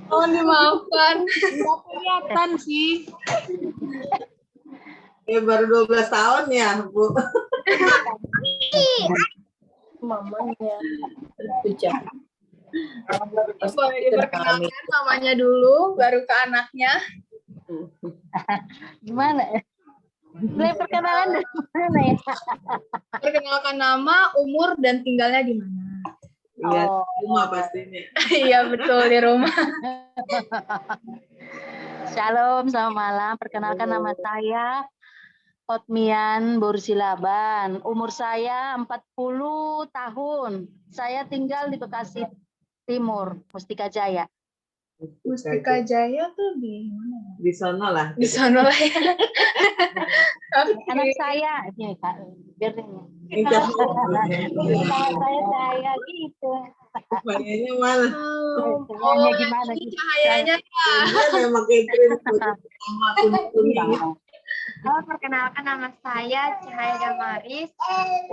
Mohon dimaafkan. nggak kelihatan sih. Baru 12 tahun ya, Bu. Mamanya. Boleh diperkenalkan namanya dulu, baru ke anaknya. Gimana ya? Boleh perkenalan dari mana ya? Perkenalkan nama, umur, dan tinggalnya di mana. Iya, semua pastinya. Iya, betul, di rumah. Shalom, selamat malam. Perkenalkan nama saya Otmian Bursilaban. Umur saya 40 tahun. Saya tinggal di Bekasi Timur, Mustika Jaya. Mustika Jaya tuh di mana? Di sana lah. Di sana lah ya. Anak saya, ini Kak, biar ini. Cahayanya Saya gitu. mana? Cahayanya gimana? Ini cahayanya. Dia memang Catherine sama kuning. Perkenalkan nama saya Cahaya Damaris,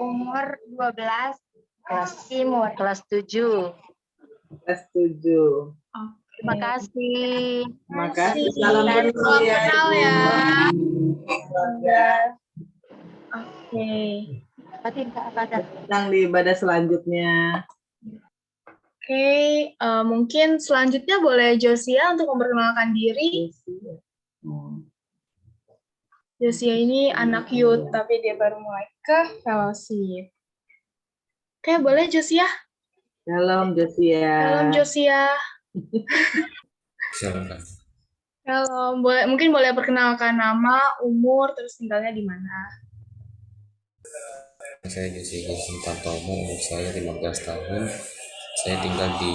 umur 12, Kelas Timur. kelas 7. Kelas 7. Terima kasih. Makasih. Salam kenal Salam ya. kenal ya. Keluarga. Oke. Berarti Kak ada. Sedang di ibadah selanjutnya. Oke, mungkin selanjutnya boleh Josia untuk memperkenalkan diri. Josia ini anak youth, tapi dia baru mulai ke fellowship. Oke, boleh Josia? Shalom Josia. Salam Josia. Shalom. Halo, mungkin boleh perkenalkan nama, umur, terus tinggalnya di mana? Saya Josi Tantomo, umur saya 15 tahun. Saya tinggal di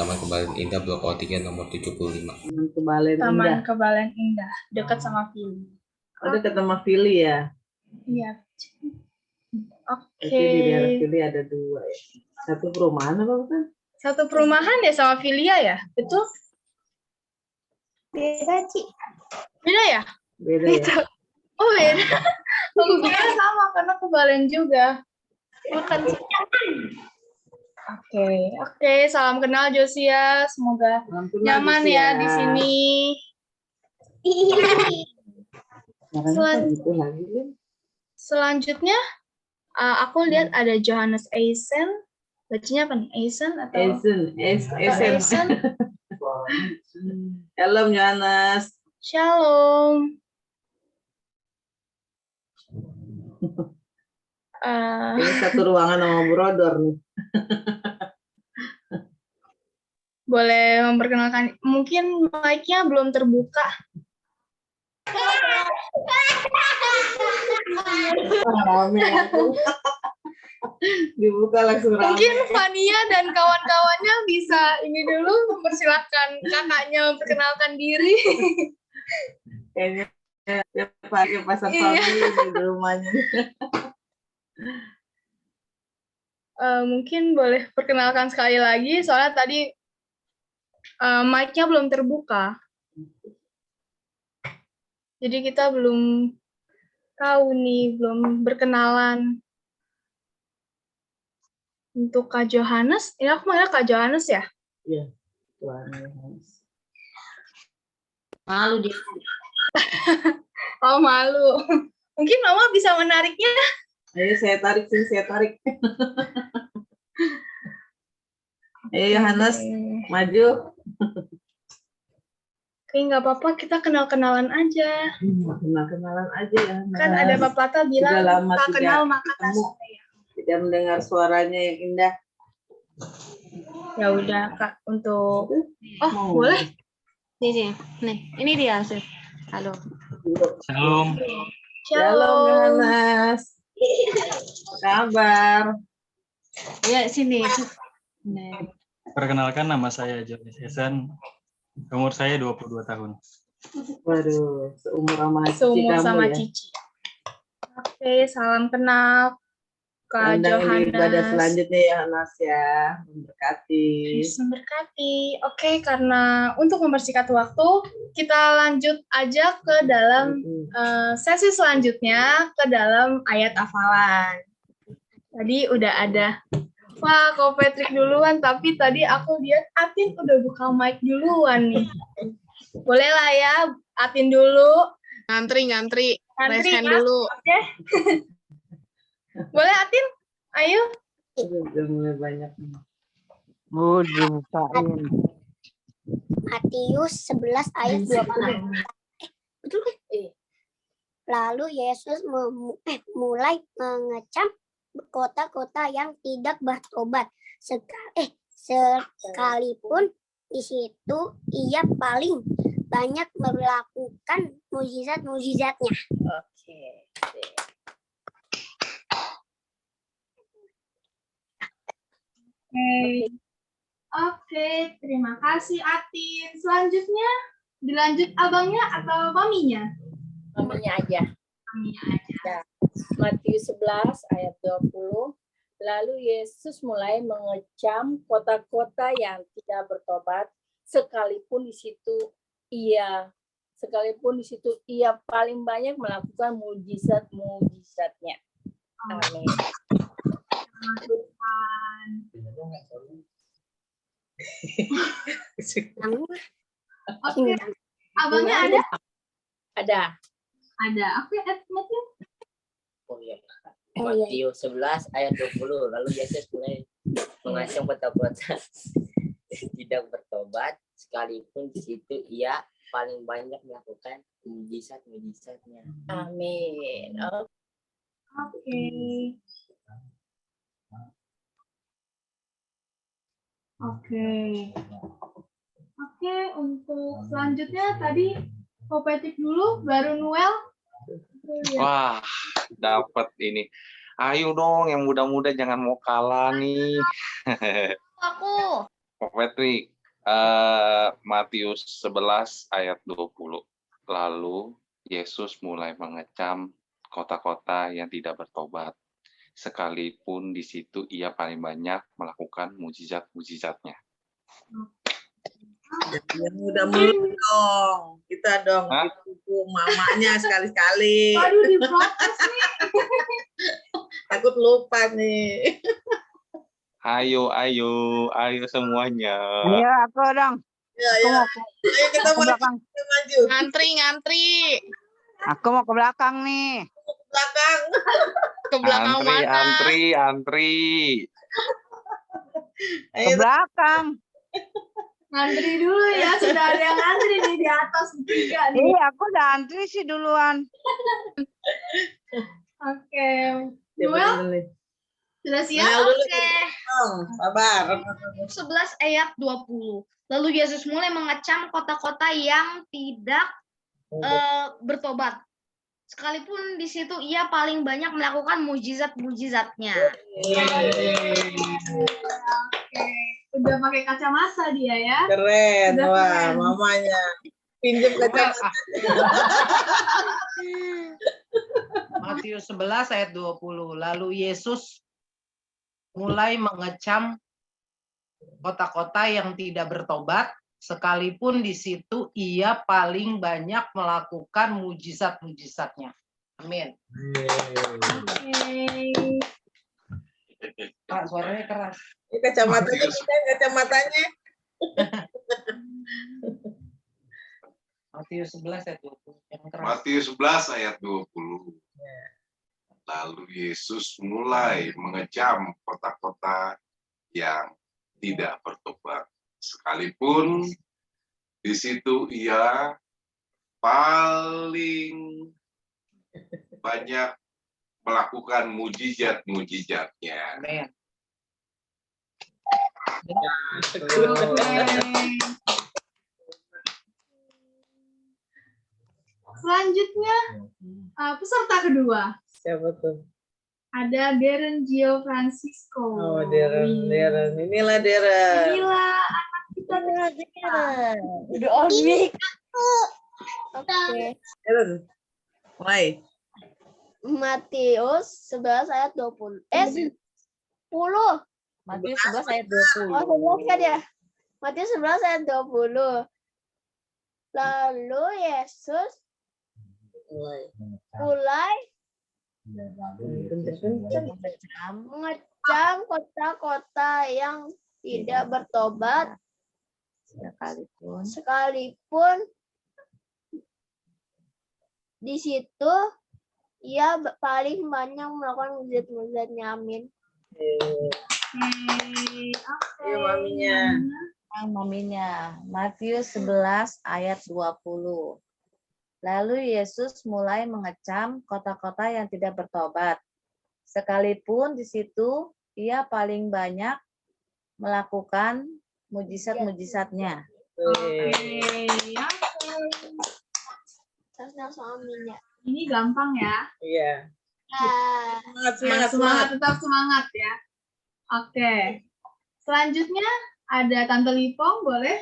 Taman Kebalen Indah, Blok O3, nomor 75. Taman Kebalen Taman Indah. Kebalen Indah, dekat sama Fili. Ada ketemu Fili ya? Iya. Oke. Di daerah Oke. Fili ada 2 ya. Satu perumahan apa bukan? Satu perumahan ya sama Filia ya? Betul? Beda, Ci. Beda ya? Beda ya? Oh beda. Aku kira sama karena Kebalen juga. Bukan. Oke, salam kenal Josia. Semoga Salam kenal, nyaman Josia. ya di sini. Caranya kok gitu lagi, Lin? Selanjutnya, aku lihat ada Johannes Eisen. Bacanya apa nih? Eisen atau? Eisen. Shalom Johannes. Shalom. Ini satu ruangan sama Brodor nih. Boleh memperkenalkan, mungkin mic-nya belum terbuka. Rame aku. Dibuka langsung rame. Mungkin Fania dan kawan-kawannya bisa ini dulu mempersilahkan kakaknya memperkenalkan diri. Kayaknya dia pakai pasar Iya. family di rumahnya. Mungkin boleh perkenalkan sekali lagi, soalnya tadi mic-nya belum terbuka. Jadi kita belum tahu nih, belum berkenalan. Untuk Kak Johannes, ini aku manggil Kak Johannes ya? Iya. Tuhan Yesus. Malu dia. Oh malu. Mungkin Mama bisa menariknya. Ayo saya tarik sini, saya tarik. Ayo Yohanes, maju. Oke, nggak apa-apa, kita kenal-kenalan aja. Kenal-kenalan aja ya. Kan ada pepatah bilang, Sudah lama tak tidak kenal maka tak ketemu. sayang. Tidak mendengar suaranya yang indah. Ya udah Kak, untuk Mau. boleh. Nih, ini dia. Halo. Shalom. Shalom Shalom. Yohanes. Apa kabar? Ya, sini. Perkenalkan, nama saya Johannes Eisen. Umur saya 22 tahun. Waduh, seumur sama Cici Seumur kamu sama ya. Cici. Oke, salam kenal Kak Undang di ibadah Johannes. selanjutnya ya Yohanes ya. Memberkati. Yesus memberkati. Oke, karena untuk mempersingkat waktu, kita lanjut aja ke dalam sesi selanjutnya, ke dalam ayat hafalan. Tadi udah ada. Wah, Ko Patrick duluan, tapi tadi aku lihat Atin udah buka mic duluan nih. Boleh lah ya, Atin dulu. Ngantri, raise hand ya. dulu. Oke. Boleh Atin? Ayo. Udah mulai banyak. Matius 11 ayat 20. Betul kan? Lalu Yesus mulai mengecam kota-kota yang tidak bertobat. Sekalipun di situ ia paling banyak melakukan mukjizat-mukjizatnya. Oke. Oke, terima kasih Atin. Selanjutnya dilanjut abangnya atau maminya? Maminya aja. Maminya aja. Ya. Matius 11 ayat 20. Lalu Yesus mulai mengecam kota-kota yang tidak bertobat, sekalipun di situ ia paling banyak melakukan mukjizat-mukjizatnya. Amin. Oke. Abangnya ada? Ada. Ada. Oke, Matius. Oh iya. Matius 11 ayat 20. Lalu Yesus mulai mengancam kota-kota yang tidak bertobat, sekalipun di situ ia paling banyak melakukan mujizat-mujizatnya. Amin. Oke. Oke, untuk selanjutnya tadi Popetik dulu, baru Noel. Wah, dapat ini. Ayo dong, yang muda-muda jangan mau kalah nih. Aku. Pak Patrick, Matius 11 ayat 20. Lalu Yesus mulai mengecam kota-kota yang tidak bertobat, sekalipun di situ ia paling banyak melakukan mujizat-mujizatnya. Yang muda-muda dong. Kita dong. Itu mamanya sekali-sekali. Aduh, diprotes nih. Takut lupa nih. Ayo semuanya. Ayo aku dong. Ayo kita Ke belakang. maju. Ngantri. Aku mau ke belakang nih. Belakang. Ke belakang mana? Antri. Ke belakang. Ngantri dulu ya, sudah ada yang ngantri nih di atas tiga nih. Iya, aku udah antri sih duluan. Oke. Noel, sudah siap? Oke. Sabar. 11 ayat 20. Lalu Yesus mulai mengecam kota-kota yang tidak bertobat. Sekalipun di situ ia paling banyak melakukan mujizat-mujizatnya. Oke. Udah pakai kacamata dia ya. Keren, udah wah keren. mamanya. Pinjam kacamata. Matius 11 ayat 20. Lalu Yesus mulai mengecam kota-kota yang tidak bertobat, sekalipun di situ ia paling banyak melakukan mujizat-mujizatnya. Amin. Pak, suaranya keras. Ini kacamatanya, kacamatanya. Matius 11 ayat 20. Yang keras. Matius 11 ayat 20. Lalu Yesus mulai mengecam kota-kota yang tidak bertobat. Sekalipun di situ ia paling banyak melakukan mujizat-mujizatnya. Amin. Selanjutnya, peserta kedua. Siapa tuh? Ada Darren Gio Francisco. Oh, Darren. Inilah Darren. Inilah anak kita. Udah on mic. Oke. Darren. Mulai. Matius 11 ayat 20. 10. Matius 11 ayat 20. Oh, 11 kan ya? Matius 11 ayat 20. Lalu Yesus mulai mengecam kota-kota yang tidak bertobat, sekalipun di situ ia paling banyak melakukan mujizat-mujizatnya. Amin. Ayo maminya. Maminya. Matius 11 ayat 20. Lalu Yesus mulai mengecam kota-kota yang tidak bertobat. Sekalipun di situ ia paling banyak melakukan mujizat-mujizatnya. Ini gampang ya. Iya. Semangat. Tetap semangat ya. Oke. Selanjutnya ada Tante Lipong, boleh?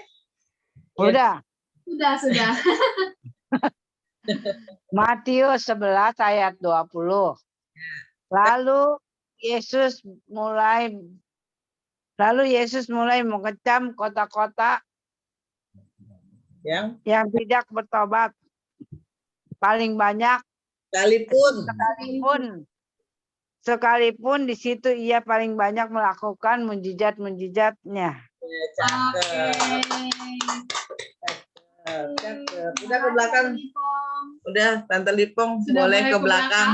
Udah. Sudah. Matius 11 ayat 20. Lalu Yesus mulai mengecam kota-kota yang tidak bertobat. Paling banyak sekalipun di situ ia paling banyak melakukan mujizat-mujizatnya. Cakep. Cakep. Udah ke belakang. Udah, Tante Lipong Sudah boleh boleh ke ke belakang.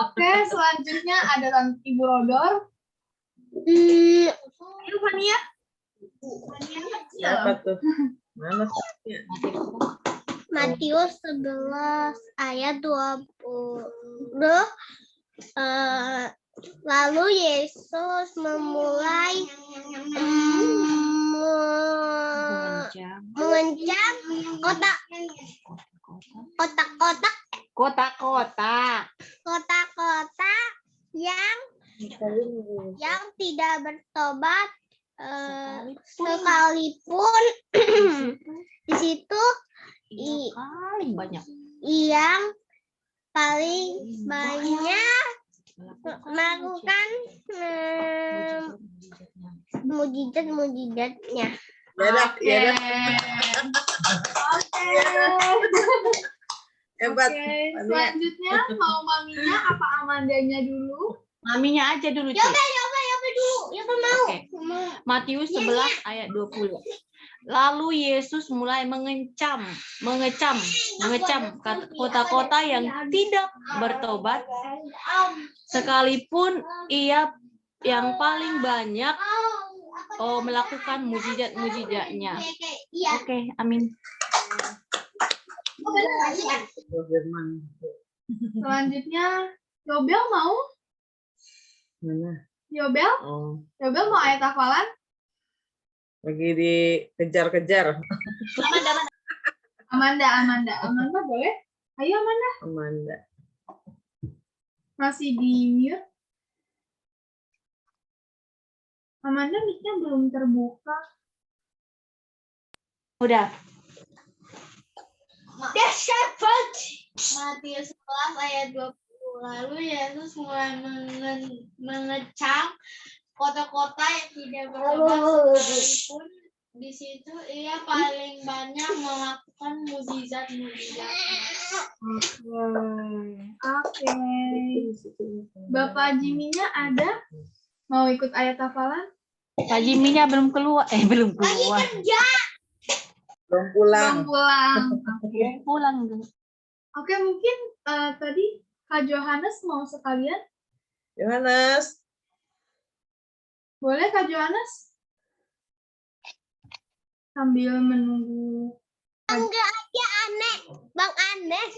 Oke, selanjutnya ada Ibu Rodor. Ayo, Fania. Siapa tuh? Mana sih? Matius 11 ayat 20. Lalu Yesus memulai mengencam kota-kota yang tidak bertobat, sekalipun di situ yang paling banyak melakukan mujizat-mujizatnya. Ya dah. Hebat. Oke, selanjutnya mau maminya apa Amandanya dulu? Maminya aja dulu, Ci. Yobe dulu. Yobe mau. Oke. Matius 11 ayat 20. Lalu Yesus mulai mengecam kota-kota yang tidak bertobat, sekalipun ia yang paling banyak melakukan mujizat-mujizatnya. Oke, amin. Selanjutnya, Yobel mau? Mana? Yobel? Yobel mau ayat hafalan? Lagi dikejar-kejar. Amanda boleh? Ayo Amanda. Amanda. Masih di mute. Amanda mic-nya belum terbuka. Udah. Matius 11 ayat 20. Lalu Yesus mulai mengecam kota-kota yang tidak bertobat, sekalipun di situ ia paling banyak melakukan mujizat-mujizatnya. Oke. Bapak Jiminya ada? Mau ikut ayat hafalan? Pak Jiminya belum keluar. Belum keluar. Belum pulang. Pulang. Oke, mungkin tadi Kak Johannes mau sekalian? Johannes. Boleh Kak Johannes? Sambil menunggu. Enggak aja aneh. Bang Anes.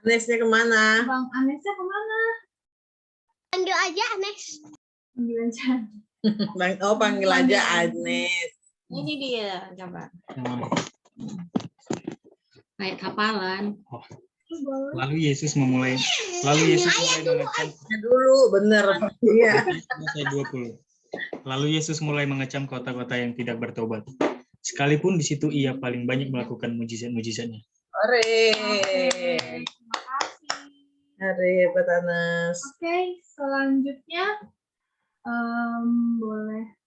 Anesnya kemana? Bang Anesnya kemana? Panggil aja Anes. Panggil aja. Panggil aja Anes. Ini dia, coba. Ayat hafalan. Lalu Yesus mulai mengecam dulu, bener. Iya. Ayat 20. Lalu Yesus mulai mengecam kota-kota yang tidak bertobat. Sekalipun di situ ia paling banyak melakukan mujizat-mujizatnya. Hore. Terima kasih. Hore, hebat Anes. Oke, selanjutnya boleh.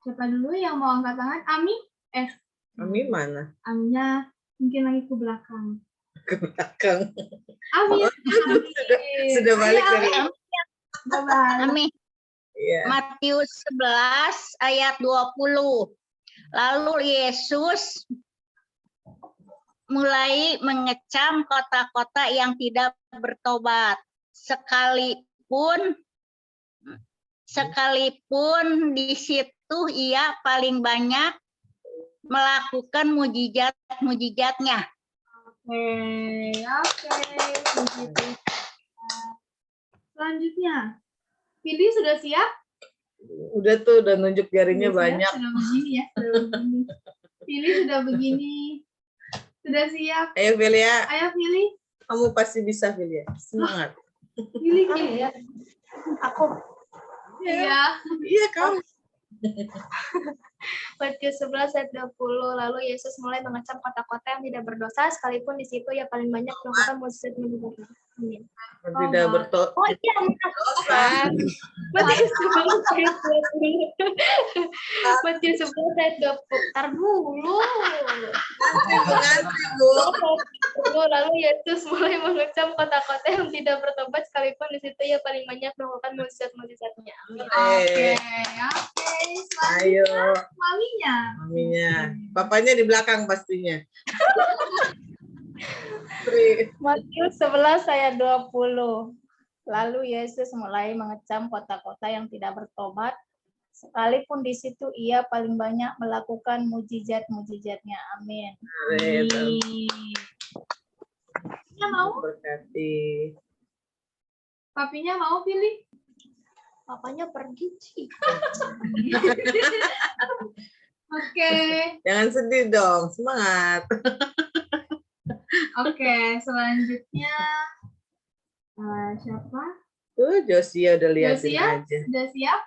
Siapa dulu yang mau angkat tangan? Ami? Ami mana? Aminya mungkin lagi ke belakang. Ke belakang. Ami. Sudah balik dari Ami. Iya. Matius 11 ayat 20. Lalu Yesus mulai mengecam kota-kota yang tidak bertobat, sekalipun di situ ia paling banyak melakukan mujizat-mujizatnya. Oke. Begitu. Selanjutnya, Pilih sudah siap? Udah tuh, udah nunjuk jarinya banyak. Sudah begini ya, Pilih sudah begini. Sudah siap? Ayo Filia. Ayo Pilih. Kamu pasti bisa Filia. Semangat. Pilih ya. Aku. Iya. Iya kamu. Matius 11 ayat 20. Lalu Yesus mulai mengecam kota-kota yang tidak berdosa, sekalipun di situ ia paling banyak melakukan mujizat-mujizat. Amin. Tidak berdosa. Oh iya, Matius 11 ayat 20. Matius 11 ayat 20. Ntar dulu. Lalu Yesus mulai mengecam kota-kota yang tidak bertobat, sekalipun di situ ia paling banyak melakukan mujizat-mujizatnya. Oke. Ayo. Maminya. Maminya. Papanya di belakang pastinya. Matius 11 ayat 20. Lalu Yesus mulai mengecam kota-kota yang tidak bertobat, sekalipun di situ ia paling banyak melakukan mujizat-mujizatnya. Amin. Papinya mau? Berkati. Papinya mau pilih? Papanya pergi sih. Oke. Jangan sedih dong, semangat. Oke, selanjutnya siapa? Tuh Josia udah liatin Josia, aja. sudah siap?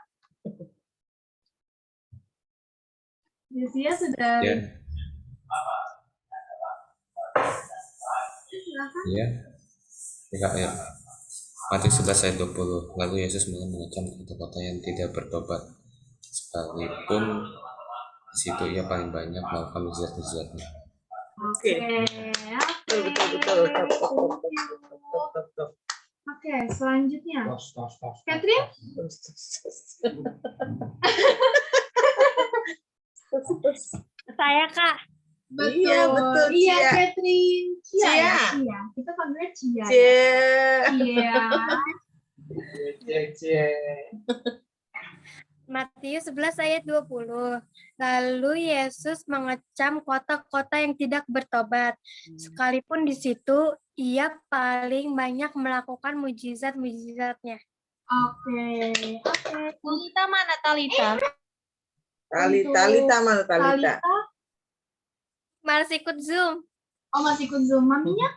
Josia sudah. Ya. Silakan. Ya. Ya. Matius 11 ayat 20. Lalu Yesus mulai mengecam kota-kota yang tidak bertobat, sekalipun di situ ia paling banyak melakukan mujizat-mujizatnya. Oke. Betul. Oke, selanjutnya. Catherine? Saya, Kak. Betul. Iya, betul, Iya, Cia. Catherine. Cia. Cia. Ya? Cia. Kita panggilnya Cia. Cia. Matius 11 ayat 20. Lalu Yesus mengecam kota-kota yang tidak bertobat. Sekalipun di situ ia paling banyak melakukan mujizat-mujizatnya. Oke. Talita mana Talita? Talita mana Talita? Masih ikut Zoom. Oh, masih ikut Zoom. Maminya?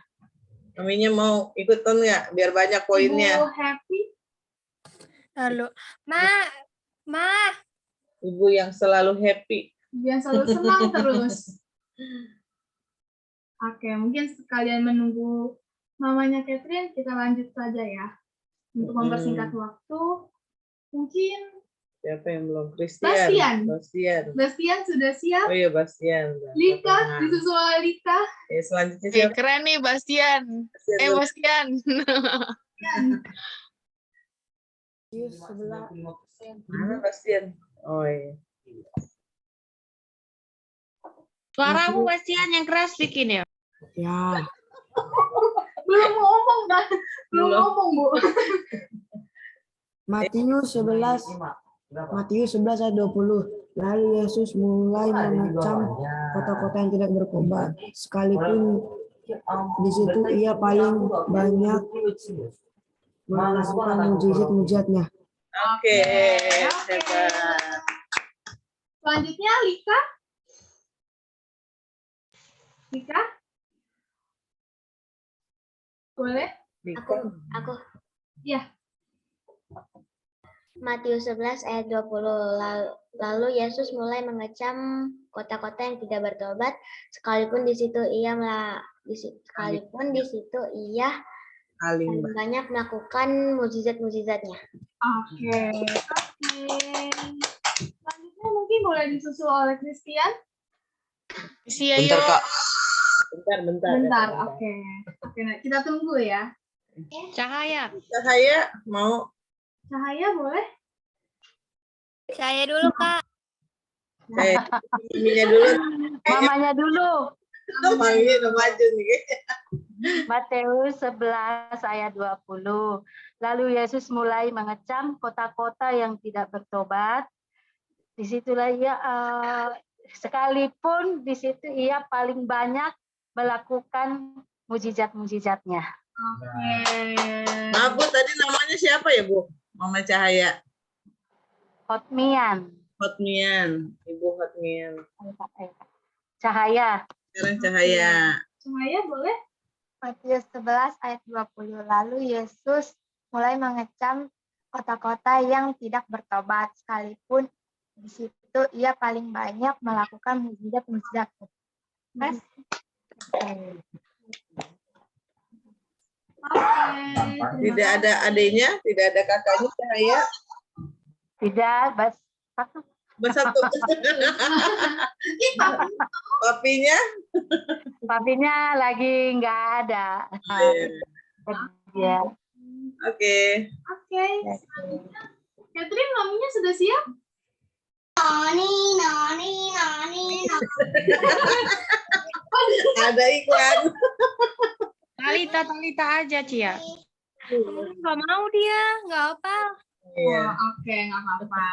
Maminya mau ikutan nggak? Biar banyak poinnya. Ibu Happy? Lalu, Ma. Ibu yang selalu happy. Ibu yang selalu senang terus. Oke, mungkin sekalian menunggu mamanya Catherine, kita lanjut saja ya. Untuk mempersingkat waktu, mungkin Siapa yang belum? Christian. Bastian sudah siap? Oh iya, Bastian. Lika, disusul oleh Lika. Selanjutnya Oke, siapa? keren nih Bastian. Bastian. Mana Bastian? Oh iya. Suaramu Bastian yang keras bikin ya? Ya. Belum ngomong, Mbak. Belum ngomong, Bu. Matius 11 ayat 20. Lalu Yesus mulai mengecam kota-kota yang tidak bertobat, sekalipun di situ ia paling banyak melakukan mujizat-mujizatnya. Oke. Hebat. Selanjutnya Lika. Lika? Boleh? Aku. Iya. Matius 11 ayat 20. Lalu Yesus mulai mengecam kota-kota yang tidak bertobat, sekalipun di situ ia paling banyak melakukan mujizat-mujizatnya. Oke. Selanjutnya mungkin boleh disusul oleh Christian. Bentar, Kak. Bentar. Oke. Nah, kita tunggu ya. Cahaya mau? Cahaya boleh? Saya dulu, Kak. Maminya dulu. Mamanya dulu. Maminya udah maju nih. Matius 11 ayat 20. Lalu Yesus mulai mengecam kota-kota yang tidak bertobat. Disitulah ia, sekalipun di situ ia paling banyak melakukan mujizat-mujizatnya. Oke. Maaf Bu, tadi namanya siapa ya Bu? Mama Cahaya. Hotmian. Ibu Hotmian. Cahaya. Sekarang Cahaya. Cahaya boleh? Matius 11 ayat 20. Lalu Yesus mulai mengecam kota-kota yang tidak bertobat, sekalipun di situ ia paling banyak melakukan mujizat-mujizat. Mas? Tidak ada adiknya, tidak ada kakaknya Cahaya. Tidak, Satu. Papinya? Papinya lagi nggak ada. Ya. Oke. Catherine, maminya sudah siap? Ini Ada iklan. Talita aja, Cia. Nggak mau dia, nggak apa. Iya. Oke, nggak apa-apa.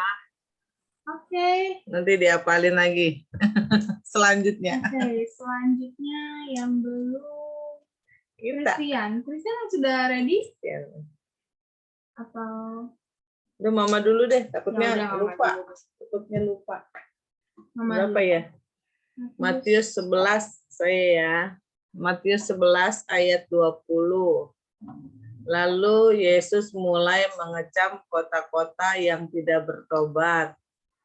Oke. Nanti diapalin lagi. Selanjutnya. Oke, selanjutnya yang belum Kita. Christian sudah ready? Atau Udah mama dulu deh, takutnya Ya udah, Mama lupa. dulu. Takutnya lupa. Mama Berapa dulu. ya? Matius 11 saya ya. Matius 11 ayat 20. Lalu Yesus mulai mengecam kota-kota yang tidak bertobat.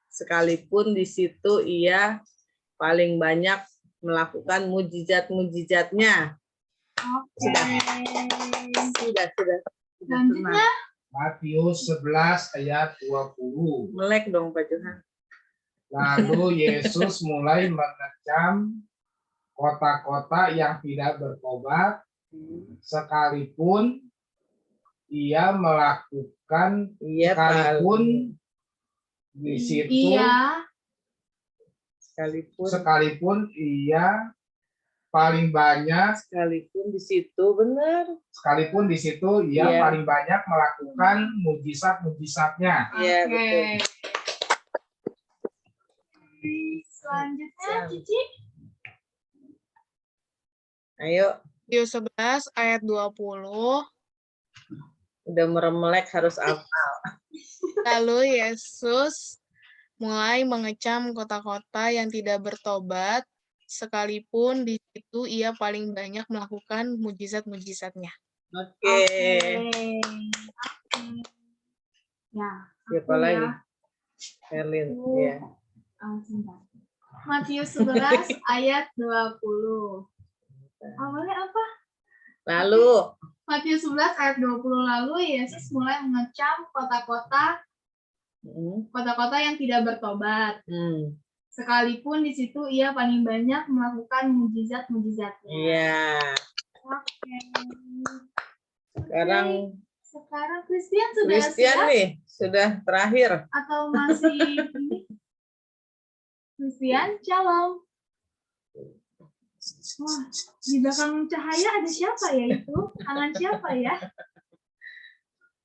Sekalipun di situ ia paling banyak melakukan mujizat-mujizatnya. Oke. Sudah. Selanjutnya Matius 11 ayat 20. Melek dong Pak Johan. Lalu Yesus mulai mengecam kota-kota yang tidak bertobat, sekalipun ia melakukan, sekalipun di situ, sekalipun ia paling banyak, sekalipun di situ benar, sekalipun di situ ia Iya. paling banyak melakukan mujizat-mujizatnya. Iya betul. selanjutnya Cici. Ayo, Matius 11 ayat 20. udah meremelek harus hafal. Lalu Yesus mulai mengecam kota-kota yang tidak bertobat, sekalipun di situ ia paling banyak melakukan mujizat-mujizatnya. Oke. Ya. Siapa aku lagi? ya. Herlin. Aku, Iya. sebentar. Matius 11 ayat 20. Awalnya apa? Lalu Matius 11 ayat 20. Lalu Yesus mulai mengecam kota-kota yang tidak bertobat. Sekalipun di situ ia paling banyak melakukan mujizat-mujizatnya. Iya. Oke. Sekarang Christian sudah Christian siap? nih sudah terakhir. Atau masih ini? Christian, shalom. Wah, di belakang cahaya ada siapa ya itu? Tangan siapa ya?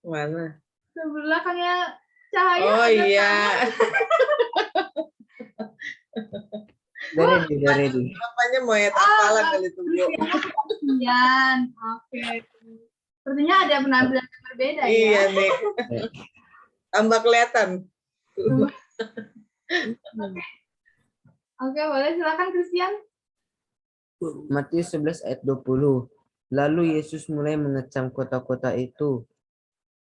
Mana? Di belakangnya cahaya Oh ada iya. Udah ready. Bapaknya mau ya hafalan kali itu, Bu. Christian. Oke. Sepertinya ada penampilan yang berbeda ya. Iya nih. Tambah kelihatan. Oke, boleh silakan Christian. Matius 11 ayat 20. Lalu Yesus mulai mengecam kota-kota itu.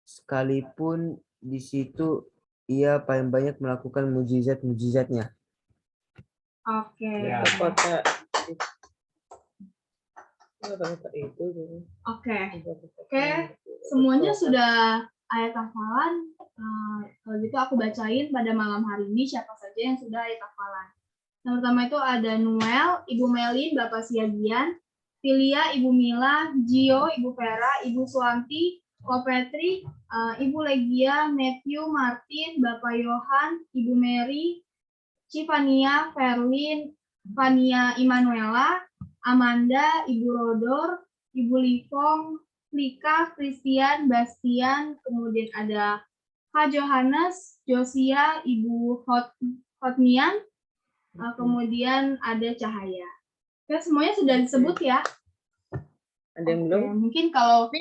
Sekalipun di situ ia paling banyak melakukan mujizat-mujizatnya. Oke. Kota itu. Oke. Semuanya sudah ayat hafalan. Kalau gitu aku bacain pada malam hari ini siapa saja yang sudah ayat hafalan. Yang pertama itu ada Noel, Ibu Melin, Bapak Siagian, Filia, Ibu Mila, Gio, Ibu Vera, Ibu Suwanti, Ko Petri, Ibu Legia, Matthew, Martin, Bapak Yohan, Ibu Mary, Civania, Verlin, Fania Immanuela, Amanda, Ibu Rodor, Ibu Livong, Lika, Christian, Bastian, kemudian ada Kak Johannes, Josia, Ibu Hotnian, kemudian ada Cahaya. Oke, semuanya sudah disebut ya. Ada yang belum? Mungkin kalau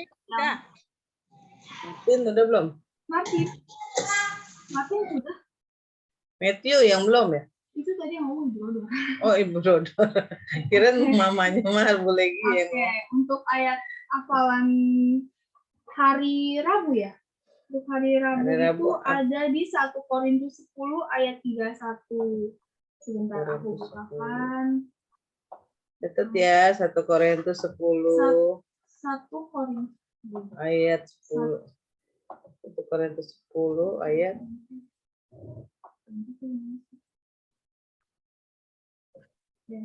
Martin udah belum? Martin sudah. Matthew yang belum ya? Itu tadi yang ngomong Ibu Rodor. Oh Ibu Rodor. Kirain mamanya mah boleh Oke, untuk ayat hafalan hari Rabu ya. Untuk hari Rabu itu ada di 1 Korintus 10 ayat 31. Sebentar aku bukakan. Catat ya 1 Korintus 10 1 Korintus ayat 10. 1 Korintus 10 ayat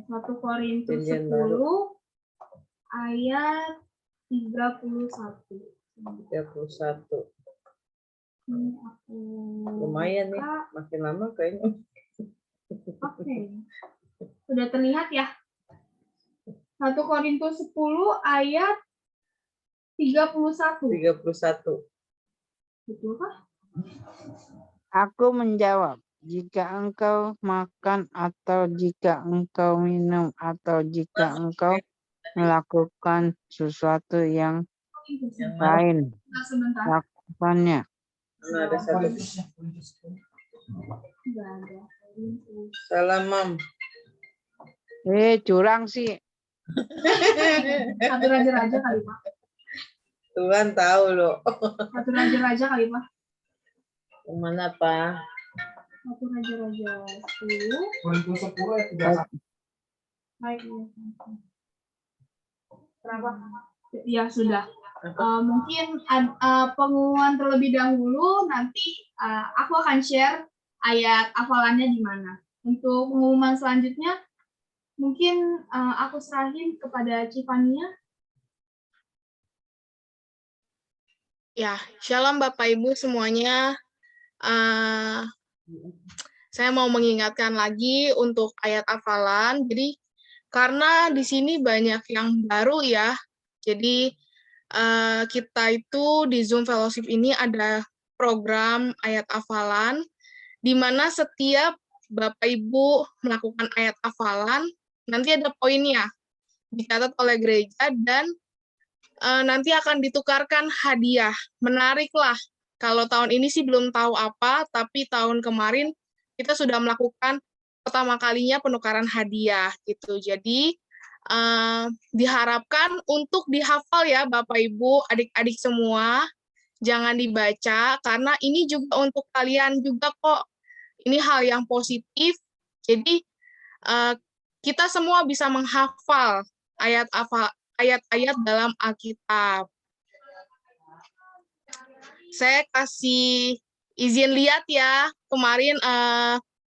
1 Korintus 10 ayat 31. Ini aku lumayan nih, makin lama kayaknya. Oke. Sudah terlihat ya? 1 Korintus 10 ayat 31. 31. Betul kah? Aku menjawab, jika engkau makan atau jika engkau minum atau jika engkau melakukan sesuatu yang lain, Sebentar. lakukannya. Ada satu. Salam, Mam. Curang sih. Satu raja-raja kali, Pak. Tuhan tahu loh. Satu raja-raja kali, Pak. Kemana, Pak? Satu raja-raja 10. Korintus 10 ayat 31. Baik, ya. Berapa? Ya, sudah. Mungkin pengumuman terlebih dahulu, nanti aku akan share ayat hafalannya di mana. Untuk pengumuman selanjutnya, mungkin aku serahin kepada Civania. Ya, shalom Bapak Ibu semuanya. Saya mau mengingatkan lagi untuk ayat hafalan. Jadi karena di sini banyak yang baru ya. Jadi kita itu di Zoom Fellowship ini ada program ayat hafalan, di mana setiap Bapak Ibu melakukan ayat hafalan, nanti ada poinnya, dicatat oleh gereja, dan nanti akan ditukarkan hadiah. Menariklah, kalau tahun ini sih belum tahu apa, tapi tahun kemarin kita sudah melakukan pertama kalinya penukaran hadiah, gitu. Jadi, diharapkan untuk dihafal ya Bapak Ibu, adik-adik semua, jangan dibaca, karena ini juga untuk kalian juga kok, ini hal yang positif, jadi kita semua bisa menghafal ayat-ayat dalam Alkitab. Saya kasih izin lihat ya, kemarin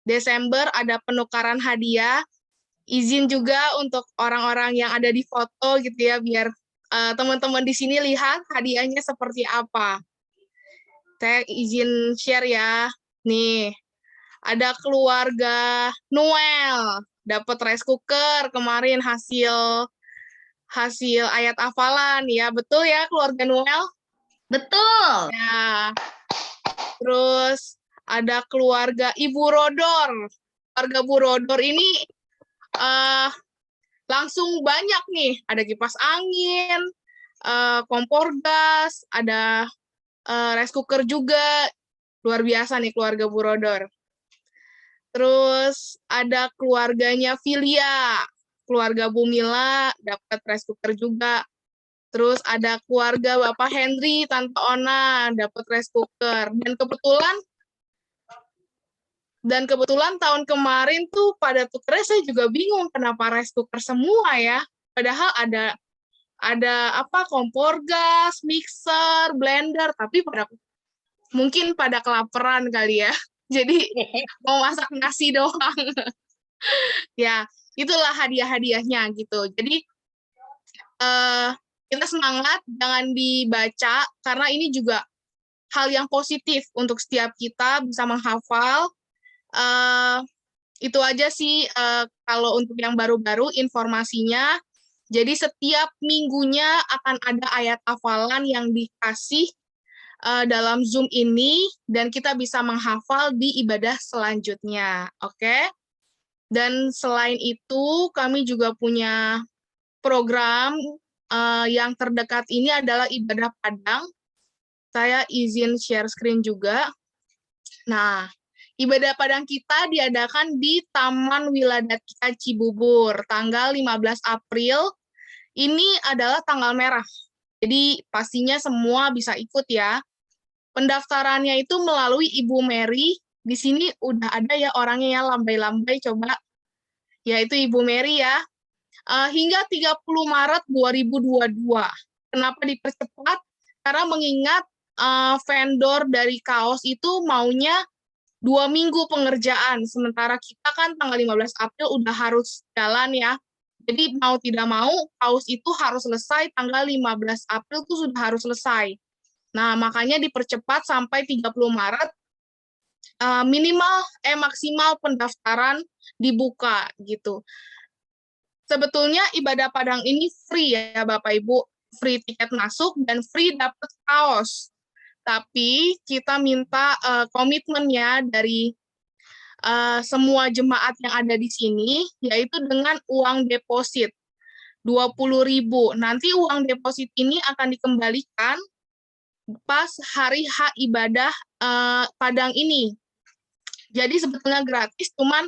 Desember ada penukaran hadiah, izin juga untuk orang-orang yang ada di foto gitu ya, biar teman-teman di sini lihat hadiahnya seperti apa. Saya izin share ya. Nih, ada keluarga Noel dapat rice cooker kemarin hasil ayat hafalan ya. Betul ya keluarga Noel? Betul. Ya. Terus ada keluarga Ibu Rodor. Keluarga Bu Rodor ini langsung banyak nih, ada kipas angin, kompor gas, ada rice cooker juga, luar biasa nih keluarga Bu Rodor. Terus ada keluarganya Filia, keluarga Bu Mila dapat rice cooker juga. Terus ada keluarga Bapak Henry, Tante Ona dapat rice cooker. Dan kebetulan tahun kemarin tuh pada tukernya saya juga bingung kenapa rice cooker semua ya. Padahal ada apa, kompor gas, mixer, blender, tapi mungkin pada kelaparan kali ya. Jadi mau masak nasi doang. Ya, itulah hadiah-hadiahnya gitu. Jadi kita semangat, jangan dibaca, karena ini juga hal yang positif untuk setiap kita bisa menghafal. Itu aja sih kalau untuk yang baru-baru informasinya. Jadi setiap minggunya akan ada ayat hafalan yang dikasih dalam Zoom ini, dan kita bisa menghafal di ibadah selanjutnya. Oke? Dan selain itu, kami juga punya program yang terdekat ini adalah ibadah Padang. Saya izin share screen juga. Nah, ibadah Padang kita diadakan di Taman Wiladatika Cibubur, tanggal 15 April. Ini adalah tanggal merah. Jadi pastinya semua bisa ikut ya. Pendaftarannya itu melalui Ibu Mary. Di sini udah ada ya orangnya ya, lambai-lambai coba. Yaitu Ibu Mary ya. Hingga 30 Maret 2022. Kenapa dipercepat? Karena mengingat vendor dari kaos itu maunya 2 minggu pengerjaan, sementara kita kan tanggal 15 April udah harus jalan ya. Jadi mau tidak mau, kaos itu harus selesai tanggal 15 April itu sudah harus selesai. Nah, makanya dipercepat sampai 30 Maret maksimal pendaftaran dibuka gitu. Sebetulnya ibadah Padang ini free ya Bapak Ibu, free tiket masuk dan free dapat kaos. Tapi kita minta komitmennya dari semua jemaat yang ada di sini, yaitu dengan uang deposit 20.000. Nanti uang deposit ini akan dikembalikan pas hari H ibadah Padang ini. Jadi sebetulnya gratis, cuman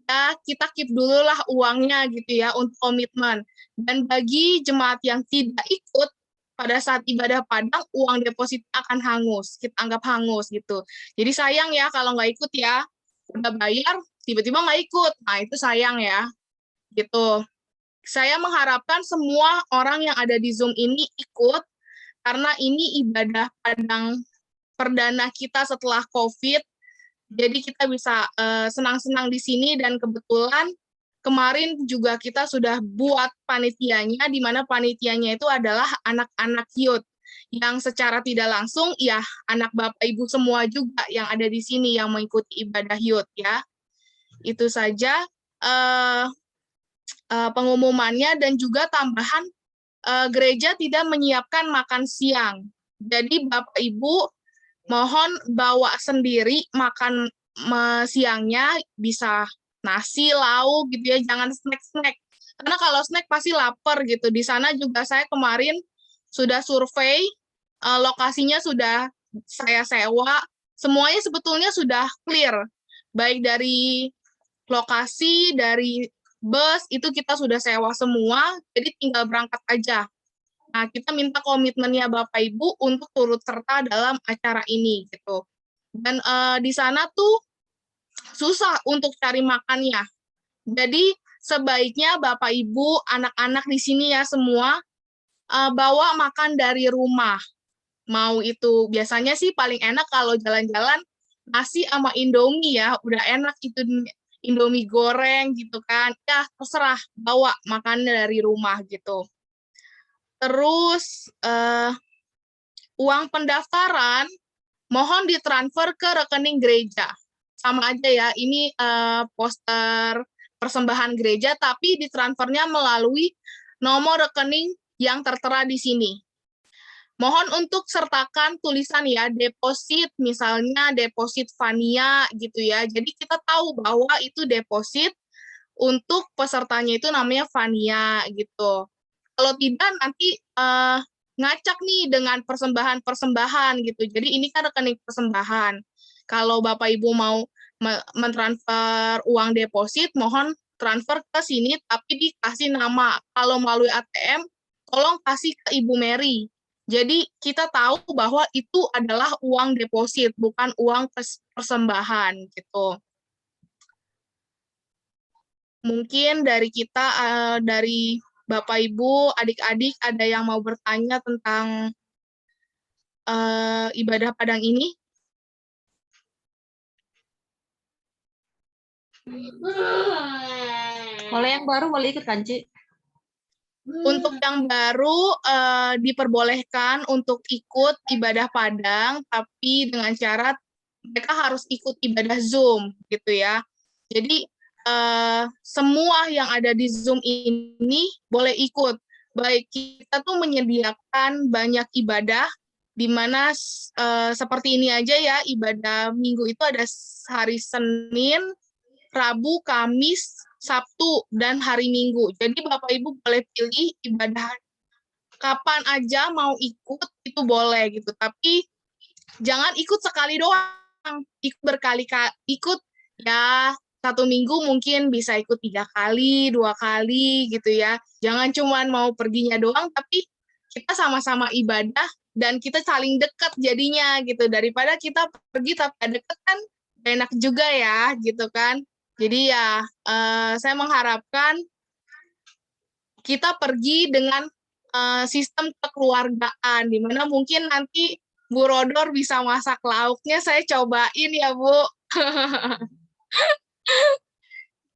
ya kita keep dulu lah uangnya gitu ya untuk komitmen. Dan bagi jemaat yang tidak ikut pada saat ibadah Padang, uang deposit akan hangus, kita anggap hangus gitu. Jadi sayang ya kalau nggak ikut ya, udah bayar, tiba-tiba nggak ikut. Nah itu sayang ya, gitu. Saya mengharapkan semua orang yang ada di Zoom ini ikut, karena ini ibadah Padang perdana kita setelah COVID. Jadi kita bisa senang-senang di sini, dan kebetulan kemarin juga kita sudah buat panitianya, di mana panitianya itu adalah anak-anak youth yang secara tidak langsung ya anak Bapak Ibu semua juga yang ada di sini yang mengikuti ibadah youth ya. Itu saja pengumumannya, dan juga tambahan gereja tidak menyiapkan makan siang. Jadi Bapak Ibu mohon bawa sendiri makan siangnya, bisa nasi, lauk gitu ya, jangan snack-snack. Karena kalau snack pasti lapar gitu. Di sana juga saya kemarin sudah survei, lokasinya sudah saya sewa, semuanya sebetulnya sudah clear. Baik dari lokasi, dari bus, itu kita sudah sewa semua, jadi tinggal berangkat aja. Nah, kita minta komitmennya Bapak Ibu untuk turut serta dalam acara ini gitu. Dan di sana tuh susah untuk cari makannya. Jadi sebaiknya Bapak Ibu, anak-anak di sini ya semua bawa makan dari rumah. Mau itu biasanya sih paling enak kalau jalan-jalan nasi sama Indomie ya, udah enak itu Indomie goreng gitu kan. Ya terserah, bawa makannya dari rumah gitu. Terus uang pendaftaran mohon ditransfer ke rekening gereja. Sama aja ya, ini poster persembahan gereja, tapi ditransfernya melalui nomor rekening yang tertera di sini. Mohon untuk sertakan tulisan ya, deposit, misalnya deposit Vania gitu ya. Jadi kita tahu bahwa itu deposit untuk pesertanya itu namanya Vania gitu. Kalau tidak nanti ngacak nih dengan persembahan-persembahan gitu. Jadi ini kan rekening persembahan. Kalau Bapak Ibu mau mentransfer uang deposit, mohon transfer ke sini tapi dikasih nama. Kalau melalui ATM, tolong kasih ke Ibu Mary. Jadi kita tahu bahwa itu adalah uang deposit, bukan uang persembahan gitu. Mungkin dari kita, dari Bapak Ibu, adik-adik, ada yang mau bertanya tentang ibadah Padang ini? Kalau yang baru boleh ikut kan, Ci? Untuk yang baru diperbolehkan untuk ikut ibadah Padang, tapi dengan syarat mereka harus ikut ibadah Zoom gitu ya. Jadi semua yang ada di Zoom ini boleh ikut. Baik, kita tuh menyediakan banyak ibadah, di mana seperti ini aja ya, ibadah minggu itu ada hari Senin, Rabu, Kamis, Sabtu, dan hari Minggu. Jadi Bapak Ibu boleh pilih ibadah kapan aja mau ikut, itu boleh gitu. Tapi jangan ikut sekali doang, ikut berkali-kali, ikut ya 1 minggu mungkin bisa ikut 3 kali, 2 kali gitu ya. Jangan cuman mau perginya doang, tapi kita sama-sama ibadah dan kita saling dekat jadinya gitu. Daripada kita pergi tapi dekat kan enak juga ya gitu kan. Jadi ya saya mengharapkan kita pergi dengan sistem kekeluargaan, di mana mungkin nanti Bu Rodor bisa masak lauknya, saya cobain ya Bu.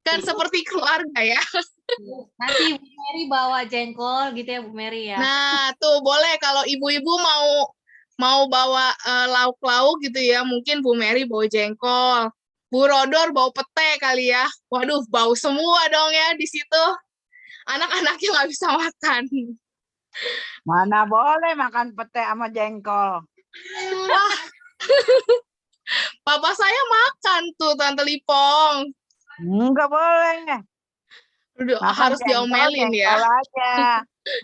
Kan seperti keluarga ya. Nanti Bu Mary bawa jengkol gitu ya Bu Mary ya. Nah tuh boleh kalau ibu-ibu mau bawa lauk-lauk gitu ya, mungkin Bu Mary bawa jengkol, Bu Rodor bawa pete kali ya. Waduh, bau semua dong ya di situ. Anak-anaknya nggak bisa makan. Mana boleh makan pete sama jengkol. Wah, papa saya makan tuh Tante Lipong. Enggak boleh. Udah, Makan harus diomelin ya. jengkol aja.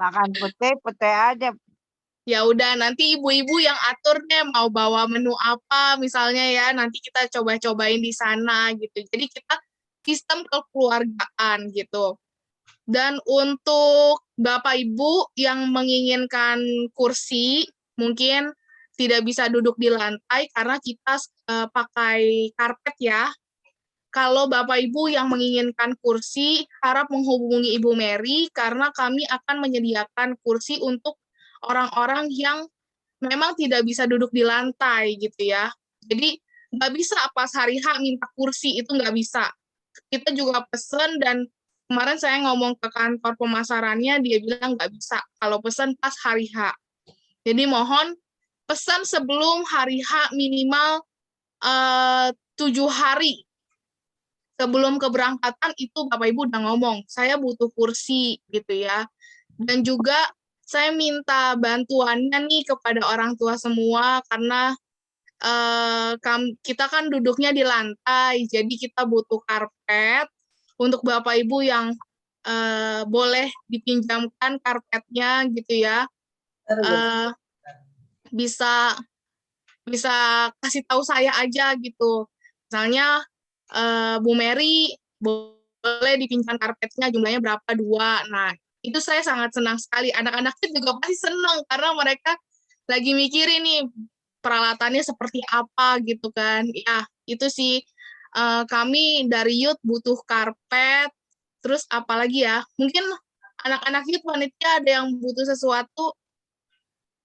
Makan pete aja. Ya udah, nanti ibu-ibu yang atur deh mau bawa menu apa misalnya ya, nanti kita coba-cobain di sana gitu. Jadi kita sistem kekeluargaan gitu. Dan untuk Bapak Ibu yang menginginkan kursi, mungkin tidak bisa duduk di lantai karena kita pakai karpet ya. Kalau Bapak Ibu yang menginginkan kursi, harap menghubungi Ibu Mary karena kami akan menyediakan kursi untuk orang-orang yang memang tidak bisa duduk di lantai gitu ya. Jadi nggak bisa pas hari H minta kursi, itu nggak bisa. Kita juga pesen dan kemarin saya ngomong ke kantor pemasarannya, dia bilang nggak bisa kalau pesen pas hari H. Jadi mohon pesan sebelum hari H minimal 7 hari. Sebelum keberangkatan itu Bapak Ibu udah ngomong, saya butuh kursi gitu ya. Dan juga saya minta bantuannya nih kepada orang tua semua karena kita kan duduknya di lantai, jadi kita butuh karpet. Untuk Bapak Ibu yang boleh dipinjamkan karpetnya gitu ya, bisa kasih tahu saya aja gitu. Misalnya Bu Mary boleh dipinjam karpetnya jumlahnya berapa 2. Nah, itu saya sangat senang sekali. Anak-anaknya juga pasti senang karena mereka lagi mikirin nih peralatannya seperti apa gitu kan. Ya, itu sih kami dari youth butuh karpet. Terus apalagi ya? Mungkin anak-anak youth panitia ada yang butuh sesuatu,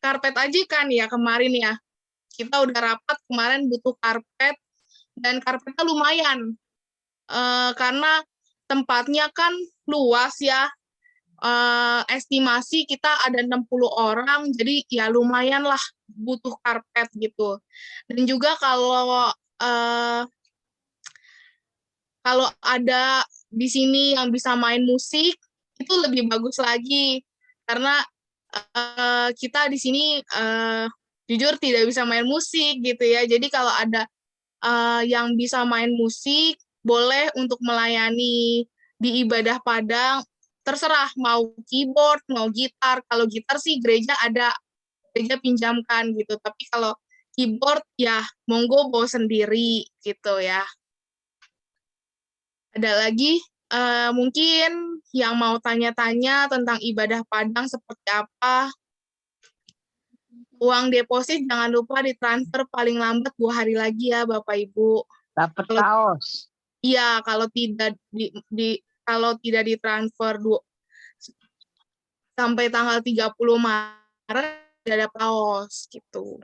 karpet aja kan ya kemarin ya. Kita udah rapat kemarin butuh karpet dan karpetnya lumayan. Karena tempatnya kan luas ya. Estimasi kita ada 60 orang, jadi ya lumayan lah butuh karpet gitu. Dan juga kalau ada di sini yang bisa main musik, itu lebih bagus lagi. Karena kita di sini jujur tidak bisa main musik gitu ya. Jadi kalau ada yang bisa main musik, boleh untuk melayani di ibadah Padang, terserah mau keyboard, mau gitar. Kalau gitar sih gereja ada, gereja pinjamkan gitu. Tapi kalau keyboard ya monggo bawa sendiri gitu ya. Ada lagi mungkin yang mau tanya-tanya tentang ibadah Padang seperti apa? Uang deposit jangan lupa ditransfer paling lambat 2 hari lagi ya Bapak Ibu. Dapat kaos. Iya, kalau tidak kalau tidak ditransfer sampai tanggal 30 Maret tidak ada kaos gitu.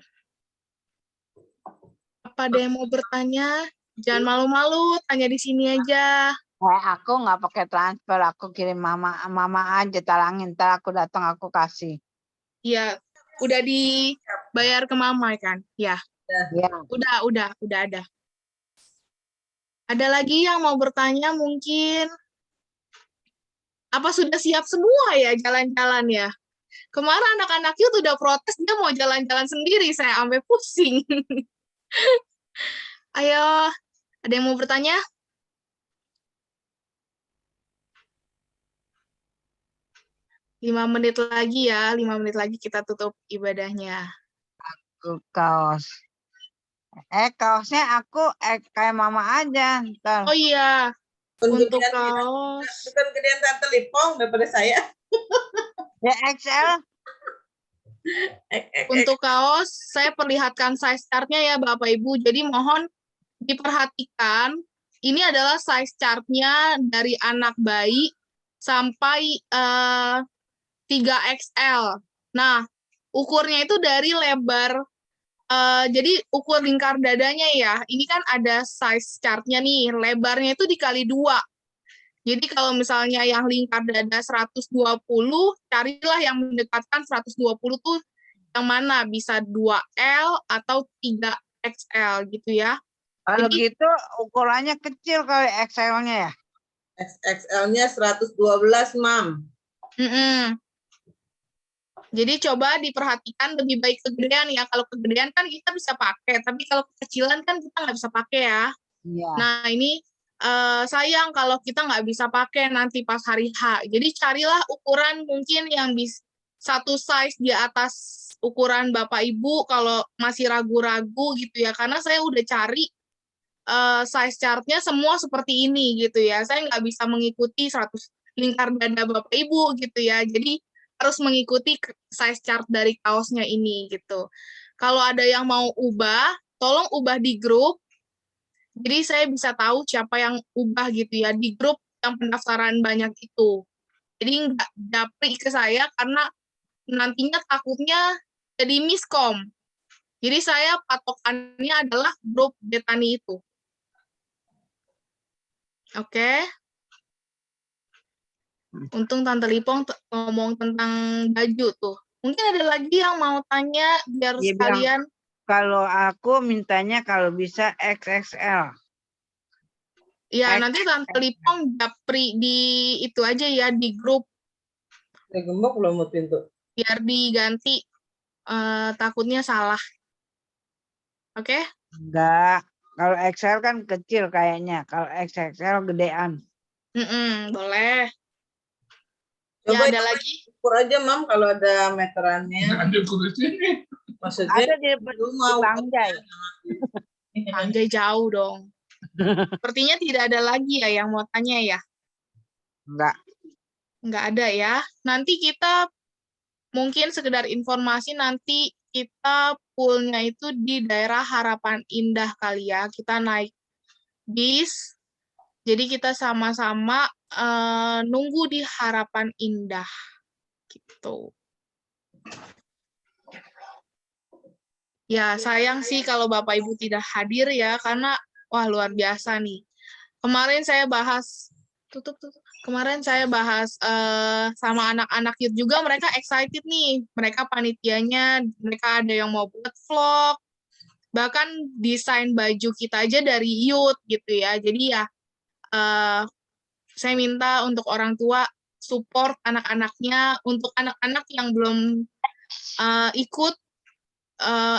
Apa ada yang mau bertanya? Jangan malu-malu, tanya di sini aja. Aku nggak pakai transfer, aku kirim mama aja talangin, ntar aku datang aku kasih. Iya, udah dibayar ke mama kan? Ya. Ya. Udah ada. Ada lagi yang mau bertanya mungkin? Apa sudah siap semua ya jalan-jalan ya? Kemarin anak-anak itu udah protes, dia mau jalan-jalan sendiri, saya sampai pusing. Ayo, ada yang mau bertanya? Lima menit lagi ya, 5 menit lagi kita tutup ibadahnya. Aku kaos. Kaosnya aku kayak mama aja. Ntar. Oh iya, untuk kaos. Bukan gedean Tante Lipong daripada saya. Ya XL. Untuk kaos, saya perlihatkan size chart-nya ya Bapak Ibu. Jadi mohon diperhatikan, ini adalah size chart-nya dari anak bayi sampai 3XL. Nah, ukurnya itu dari lebar, jadi ukur lingkar dadanya ya, ini kan ada size chart-nya nih, lebarnya itu dikali 2. Jadi kalau misalnya yang lingkar dada 120, carilah yang mendekatkan 120 tuh yang mana, bisa 2L atau 3XL gitu ya. Kalau Jadi gitu ukurannya kecil kali XL-nya ya. XXL-nya 112, Mam. Jadi coba diperhatikan lebih baik kegedean ya. Kalau kegedean kan kita bisa pakai, tapi kalau kekecilan kan kita nggak bisa pakai ya. Iya. Nah ini sayang kalau kita nggak bisa pakai nanti pas hari H. Jadi carilah ukuran mungkin yang satu size di atas ukuran Bapak Ibu kalau masih ragu-ragu gitu ya. Karena saya udah cari size chartnya semua seperti ini gitu ya. Saya nggak bisa mengikuti 100 lingkar dada Bapak Ibu gitu ya. Jadi harus mengikuti size chart dari kaosnya ini gitu. Kalau ada yang mau ubah, tolong ubah di grup. Jadi saya bisa tahu siapa yang ubah gitu ya di grup yang pendaftaran banyak itu. Jadi nggak japri ke saya karena nantinya takutnya jadi miskom. Jadi saya patokannya adalah grup Betani itu. Oke. Untung Tante Lipong ngomong tentang baju tuh. Mungkin ada lagi yang mau tanya biar Dia sekalian. Kalau aku mintanya kalau bisa XXL. Ya, nanti Tante Lipong japri di itu aja ya, di grup. Gembok belum mau pintu. Biar diganti. Takutnya salah. Oke? Enggak. Kalau XL kan kecil kayaknya. Kalau XXL gedean. Boleh. Coba ya, ada lagi? Ukur aja, Mam, kalau ada meterannya. Ada ukur di sini. Maksudnya Ada di Bangjai. Bangjai jauh dong. Sepertinya tidak ada lagi ya yang mau tanya ya? Enggak. Enggak ada ya. Nanti kita mungkin sekedar informasi, nanti kita poolnya itu di daerah Harapan Indah kali ya. Kita naik bis. Jadi kita sama-sama nunggu di Harapan Indah. Gitu. Ya, sayang sih kalau Bapak Ibu tidak hadir ya, karena wah luar biasa nih. Kemarin saya bahas Kemarin saya bahas sama anak-anak youth juga, mereka excited nih. Mereka panitianya, mereka ada yang mau buat vlog. Bahkan desain baju kita aja dari youth gitu ya. Jadi ya saya minta untuk orang tua support anak-anaknya, untuk anak-anak yang belum ikut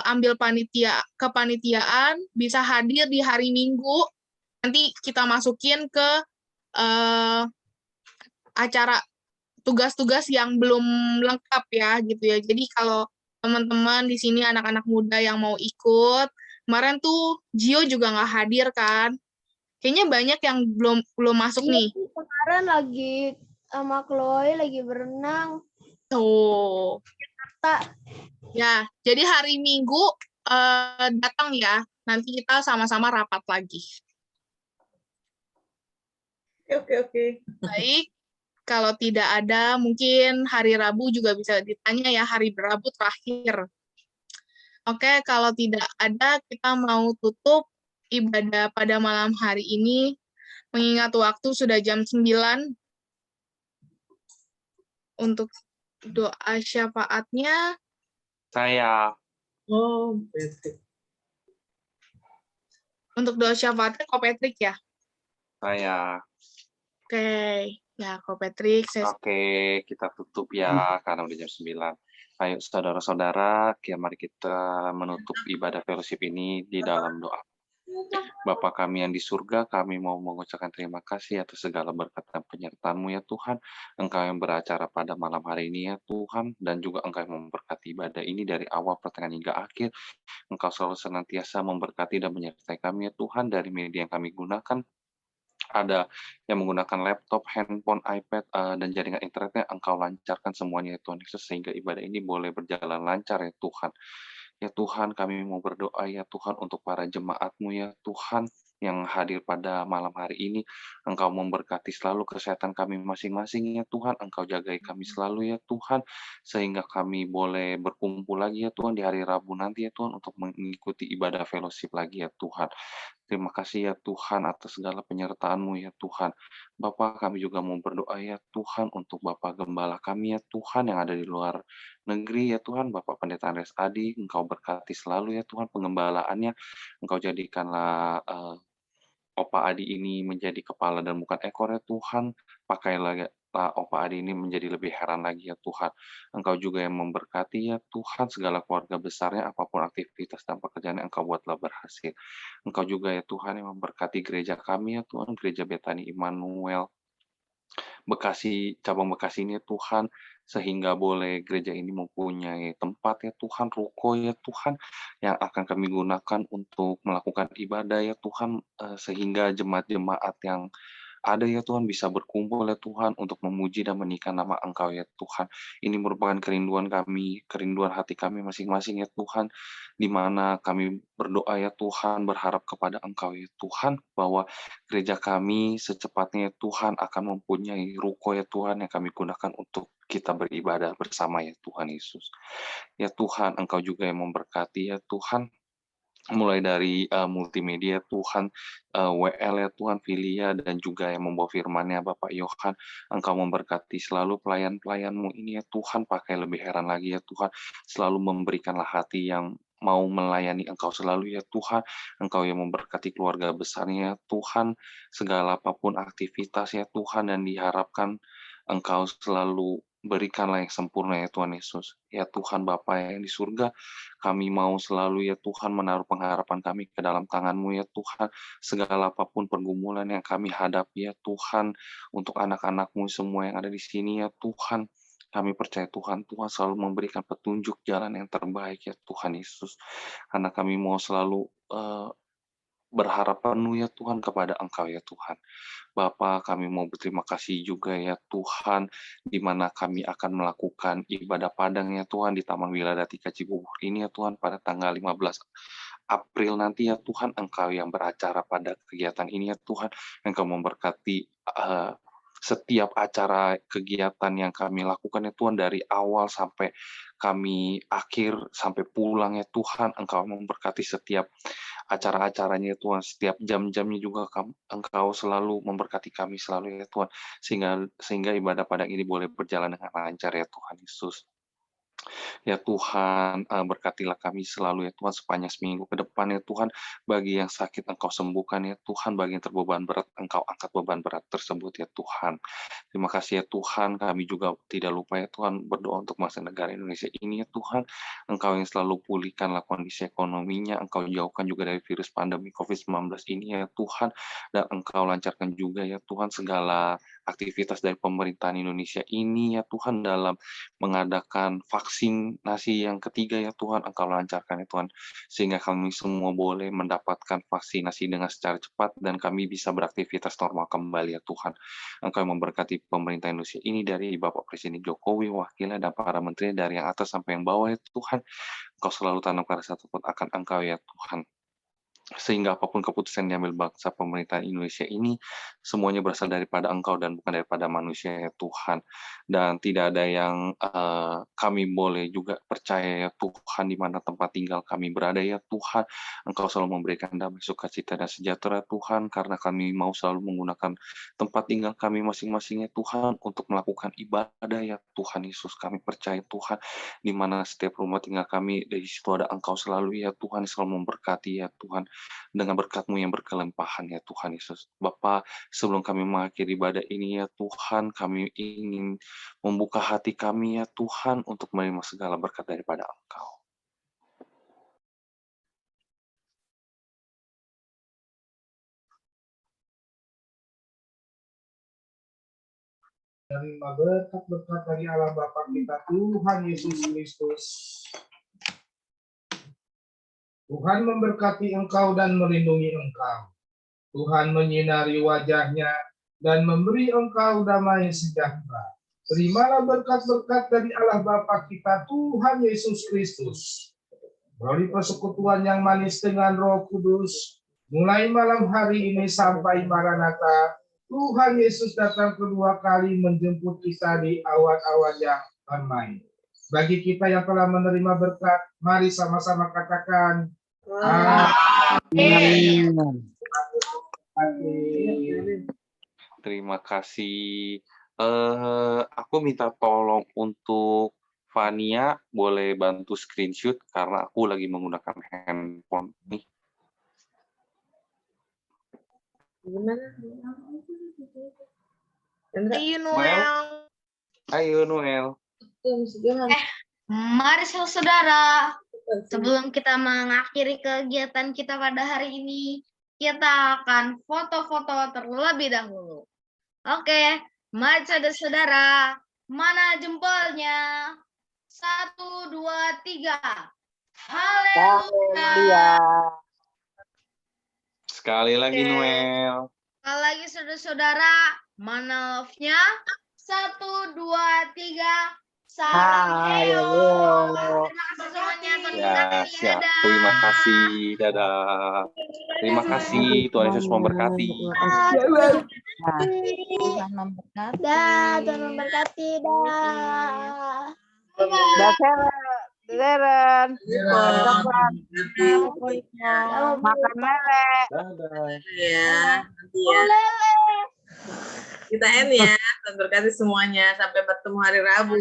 ambil kepanitiaan bisa hadir di hari Minggu. Nanti kita masukin ke acara tugas-tugas yang belum lengkap ya gitu ya. Jadi kalau teman-teman di sini anak-anak muda yang mau ikut, kemarin tuh Gio juga nggak hadir kan. Kayaknya banyak yang belum masuk nih. Kemarin lagi sama Chloe lagi berenang. Tuh. Ya, jadi hari Minggu datang ya. Nanti kita sama-sama rapat lagi. Oke. Baik. Kalau tidak ada, mungkin hari Rabu juga bisa ditanya ya, hari Rabu terakhir. Oke, kalau tidak ada, kita mau tutup ibadah pada malam hari ini, mengingat waktu sudah jam 9. Untuk doa syafaatnya, Saya. Oh, Patrick. Untuk doa syafaatnya Ko Patrick ya? Saya. Oke. Ya, Ko Patrick. Oke, kita tutup ya, karena udah jam 9. Ayo, saudara-saudara, mari kita menutup ibadah fellowship ini di dalam doa. Bapa kami yang di surga, kami mau mengucapkan terima kasih atas segala berkat dan penyertaan-Mu ya Tuhan. Engkau yang beracara pada malam hari ini ya Tuhan, dan juga Engkau yang memberkati ibadah ini dari awal, pertengahan, hingga akhir. Engkau selalu senantiasa memberkati dan menyertai kami ya Tuhan, dari media yang kami gunakan. Ada yang menggunakan laptop, handphone, iPad, dan jaringan internetnya, Engkau lancarkan semuanya ya Tuhan Yesus, sehingga ibadah ini boleh berjalan lancar ya Tuhan. Ya Tuhan, kami mau berdoa ya Tuhan untuk para jemaat-Mu ya Tuhan yang hadir pada malam hari ini. Engkau memberkati selalu kesehatan kami masing-masing ya Tuhan. Engkau jagai kami selalu ya Tuhan, sehingga kami boleh berkumpul lagi ya Tuhan di hari Rabu nanti ya Tuhan untuk mengikuti ibadah fellowship lagi ya Tuhan. Terima kasih ya Tuhan atas segala penyertaan-Mu ya Tuhan. Bapa, kami juga mau berdoa ya Tuhan untuk Bapak Gembala kami ya Tuhan yang ada di luar negeri ya Tuhan. Bapak Pendeta Andreas Adi, Engkau berkati selalu ya Tuhan pengembalaannya. Engkau jadikanlah Opa Adi ini menjadi kepala dan bukan ekor ya Tuhan. Pakailah Opa Adi ini menjadi lebih heran lagi ya Tuhan. Engkau juga yang memberkati ya Tuhan segala keluarga besarnya, apapun aktivitas dan pekerjaan yang Engkau buatlah berhasil. Engkau juga ya Tuhan yang memberkati gereja kami ya Tuhan, Gereja Betani Immanuel Bekasi, cabang Bekasi ini ya Tuhan, sehingga boleh gereja ini mempunyai tempat ya Tuhan, ruko ya Tuhan, yang akan kami gunakan untuk melakukan ibadah ya Tuhan, sehingga jemaat-jemaat yang ada ya Tuhan bisa berkumpul ya Tuhan untuk memuji dan menikah nama Engkau ya Tuhan. Ini merupakan kerinduan kami, kerinduan hati kami masing-masing ya Tuhan, di mana kami berdoa ya Tuhan, berharap kepada Engkau ya Tuhan, bahwa gereja kami secepatnya ya Tuhan akan mempunyai ruko ya Tuhan yang kami gunakan untuk kita beribadah bersama ya Tuhan Yesus. Ya Tuhan, Engkau juga yang memberkati ya Tuhan, mulai dari multimedia Tuhan, WL ya Tuhan, Filia, dan juga yang membawa firman-Nya Bapak Yohan. Engkau memberkati selalu pelayan-pelayan-Mu ini ya Tuhan, pakai lebih heran lagi ya Tuhan, selalu memberikanlah hati yang mau melayani Engkau selalu ya Tuhan. Engkau yang memberkati keluarga besarnya ya Tuhan, segala apapun aktivitas ya Tuhan, dan diharapkan Engkau selalu berikanlah yang sempurna ya Tuhan Yesus. Ya Tuhan Bapa yang di surga, kami mau selalu ya Tuhan menaruh pengharapan kami ke dalam tangan-Mu ya Tuhan. Segala apapun pergumulan yang kami hadapi ya Tuhan, untuk anak-anak-Mu semua yang ada di sini ya Tuhan. Kami percaya Tuhan, Tuhan selalu memberikan petunjuk jalan yang terbaik ya Tuhan Yesus. Karena kami mau selalu berharap penuh ya Tuhan kepada Engkau ya Tuhan. Bapa, kami mau berterima kasih juga ya Tuhan, di mana kami akan melakukan ibadah padang ya Tuhan di Taman Wiladatika Cibubur ini ya Tuhan pada tanggal 15 April nanti ya Tuhan. Engkau yang beracara pada kegiatan ini ya Tuhan. Engkau memberkati setiap acara kegiatan yang kami lakukan ya Tuhan, dari awal sampai kami akhir sampai pulang ya Tuhan. Engkau memberkati setiap acara-acaranya ya Tuhan, setiap jam-jamnya juga Engkau selalu memberkati kami selalu ya Tuhan, sehingga ibadah padang ini boleh berjalan dengan lancar ya Tuhan Yesus. Ya Tuhan, berkatilah kami selalu ya Tuhan sepanjang seminggu ke depan ya Tuhan. Bagi yang sakit Engkau sembuhkan ya Tuhan, bagi yang terbeban berat Engkau angkat beban berat tersebut ya Tuhan. Terima kasih ya Tuhan, kami juga tidak lupa ya Tuhan berdoa untuk bangsa negara Indonesia ini ya Tuhan. Engkau yang selalu pulihkanlah kondisi ekonominya, Engkau jauhkan juga dari virus pandemi COVID-19 ini ya Tuhan, dan Engkau lancarkan juga ya Tuhan segala aktivitas dari pemerintahan Indonesia ini ya Tuhan, dalam mengadakan vaksinasi yang ketiga ya Tuhan. Engkau lancarkan ya Tuhan, sehingga kami semua boleh mendapatkan vaksinasi dengan secara cepat dan kami bisa beraktivitas normal kembali ya Tuhan. Engkau yang memberkati pemerintah Indonesia ini dari Bapak Presiden Jokowi, wakilnya, dan para menteri dari yang atas sampai yang bawah ya Tuhan. Engkau selalu tanamkan rasa takut akan Engkau ya Tuhan, sehingga apapun keputusan yang diambil bangsa pemerintahan Indonesia ini semuanya berasal daripada Engkau dan bukan daripada manusia ya Tuhan. Dan tidak ada yang kami boleh juga percaya ya Tuhan, di mana tempat tinggal kami berada ya Tuhan. Engkau selalu memberikan damai, sukacita, dan sejahtera Tuhan, karena kami mau selalu menggunakan tempat tinggal kami masing-masing ya Tuhan untuk melakukan ibadah ya Tuhan Yesus. Kami percaya Tuhan, di mana setiap rumah tinggal kami, dari situ ada Engkau selalu ya Tuhan, selalu memberkati ya Tuhan, dengan berkat-Mu yang berkelimpahan ya Tuhan Yesus. Bapa, sebelum kami mengakhiri ibadah ini ya Tuhan, kami ingin membuka hati kami ya Tuhan untuk menerima segala berkat daripada Engkau. Terima berkat-berkat dari Allah Bapa kita Tuhan Yesus Kristus. Tuhan memberkati engkau dan melindungi engkau. Tuhan menyinari wajah-Nya dan memberi engkau damai sejahtera. Terimalah berkat-berkat dari Allah Bapa kita Tuhan Yesus Kristus, melalui persekutuan yang manis dengan Roh Kudus, mulai malam hari ini sampai Maranatha. Tuhan Yesus datang kedua kali menjemput kita di awan-awan yang damai. Bagi kita yang telah menerima berkat, mari sama-sama katakan Amin. Terima kasih. Aku minta tolong untuk Fania, boleh bantu screenshot karena aku lagi menggunakan handphone nih. Gimana? Ayo Noel. Ayo Noel. Mari saudara, sebelum kita mengakhiri kegiatan kita pada hari ini, kita akan foto-foto terlebih dahulu. Oke, mari saudara-saudara, mana jempolnya? 1, 2, 3. Haleluya. Sekali lagi Noel. Sekali lagi saudara-saudara, mana love-nya? 1, 2, 3. Salam. Terima kasih semuanya. Ya, siap. Terima kasih. Dadah. Terima kasih. Tuhan Yesus memberkati. Tuhan memberkati. Tuhan memberkati. Deren. Makan lele. Ya, nanti ya. Kita end ya. Tuhan berkati semuanya. Sampai bertemu hari Rabu.